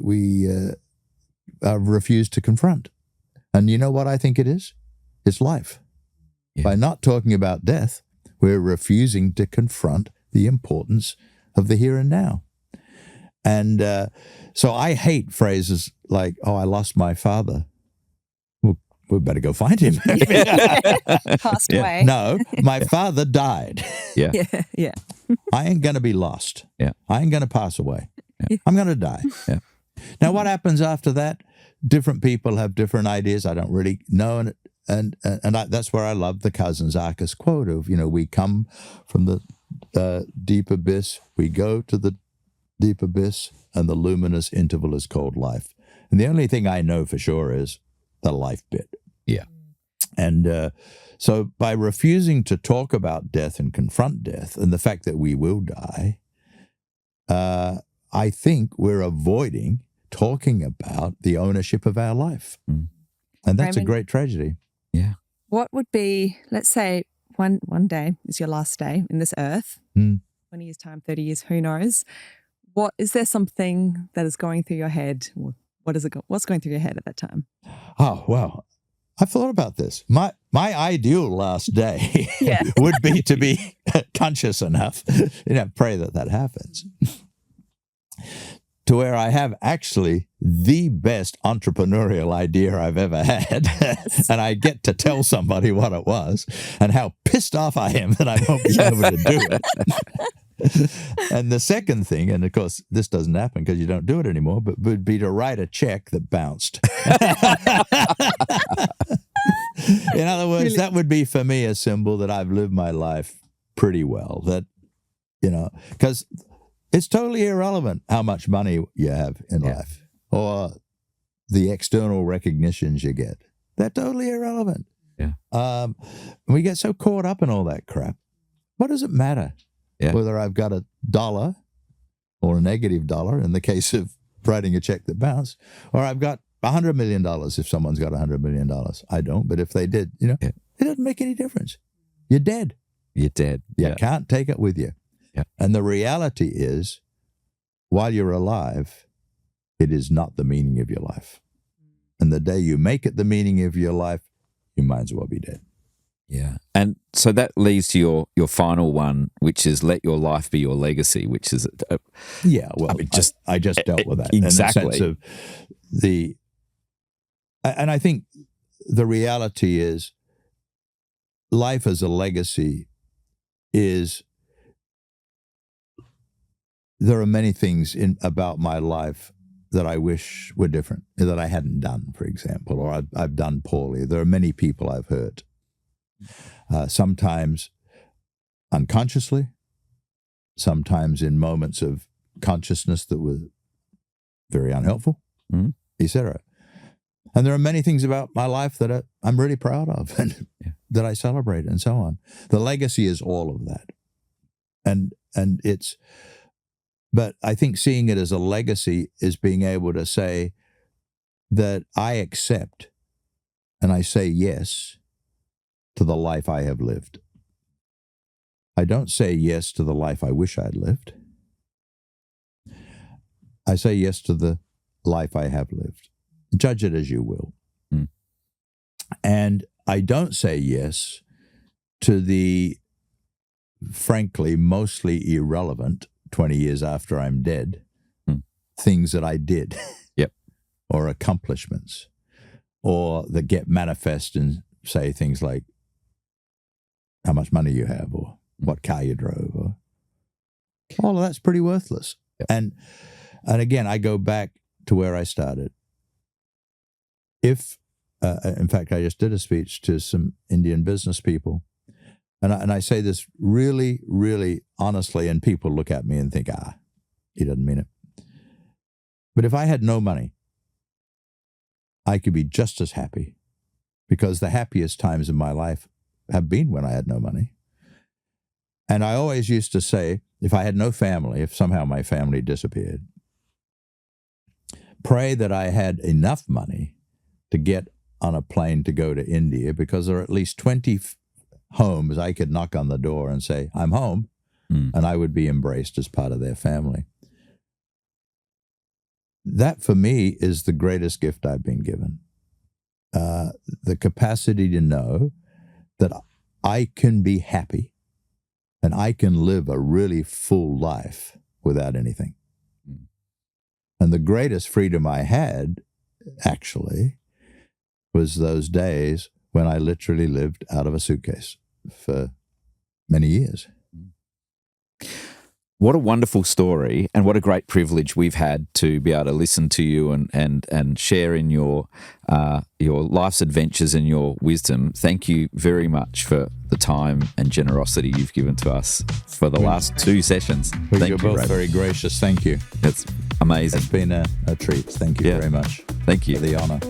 refuse to confront? And you know what I think it is? It's life. Yeah. By not talking about death, we're refusing to confront the importance of the here and now. And so I hate phrases like, "Oh, I lost my father." Well, we better go find him. Passed away. No, my father died. Yeah. Yeah. I ain't going to be lost. Yeah. I ain't going to pass away. Yeah. I'm going to die. Yeah. Now, what happens after that? Different people have different ideas. I don't really know. And that's where I love the Kazan Zarkas quote of, we come from the deep abyss, we go to the deep abyss, and the luminous interval is called life. And the only thing I know for sure is the life bit. Yeah. And so by refusing to talk about death and confront death and the fact that we will die, I think we're avoiding talking about the ownership of our life. And that's Raymond, a great tragedy. Yeah. What would be, let's say, one day is your last day in this earth, 20 years' time, 30 years, who knows? Is there something that is going through your head? What's going through your head at that time? Oh, well, I've thought about this. My ideal last day would be to be conscious enough, pray that happens, to where I have actually the best entrepreneurial idea I've ever had, and I get to tell somebody what it was and how pissed off I am that I won't be able to do it. And the second thing, and of course this doesn't happen because you don't do it anymore, but would be to write a check that bounced. In other words, really? That would be for me a symbol that I've lived my life pretty well. That, because it's totally irrelevant how much money you have in life or the external recognitions you get. They're totally irrelevant. Yeah. We get so caught up in all that crap. What does it matter? Yeah. Whether I've got $1 or a negative $1 in the case of writing a check that bounced, or I've got $100 million if someone's got $100 million. I don't, but if they did, it doesn't make any difference. You're dead. You're dead. You can't take it with you. Yeah. And the reality is, while you're alive, it is not the meaning of your life. And the day you make it the meaning of your life, you might as well be dead. Yeah. And so that leads to your final one, which is let your life be your legacy, which is I just dealt with that. Exactly. In the sense of and I think the reality is life as a legacy is, there are many things about my life that I wish were different, that I hadn't done, for example, or I've done poorly. There are many people I've hurt. Sometimes unconsciously, sometimes in moments of consciousness that were very unhelpful, etc. And there are many things about my life that I'm really proud of and that I celebrate and so on. The legacy is all of that. And it's, but I think seeing it as a legacy is being able to say that I accept and I say yes to the life I have lived. I don't say yes to the life I wish I'd lived. I say yes to the life I have lived. Judge it as you will. And I don't say yes to the, frankly, mostly irrelevant 20 years after I'm dead, things that I did. Or accomplishments, or that get manifest and say things like how much money you have or what car you drove, or all of that's pretty worthless. And again, I go back to where I started. If, in fact, I just did a speech to some Indian business people, and I say this really, really honestly, and people look at me and think, he doesn't mean it. But if I had no money, I could be just as happy, because the happiest times in my life have been when I had no money. And I always used to say, if I had no family, if somehow my family disappeared, pray that I had enough money to get on a plane to go to India, because there are at least 20 homes I could knock on the door and say, I'm home, and I would be embraced as part of their family. That, for me, is the greatest gift I've been given. The capacity to know that I can be happy and I can live a really full life without anything. And the greatest freedom I had, actually, was those days when I literally lived out of a suitcase for many years. What a wonderful story, and what a great privilege we've had to be able to listen to you and share in your life's adventures and your wisdom. Thank you very much for the time and generosity you've given to us for the last 2 sessions. Well, you're both very gracious. Thank you. It's amazing. It's been a treat. Thank you very much. Thank you for the honor.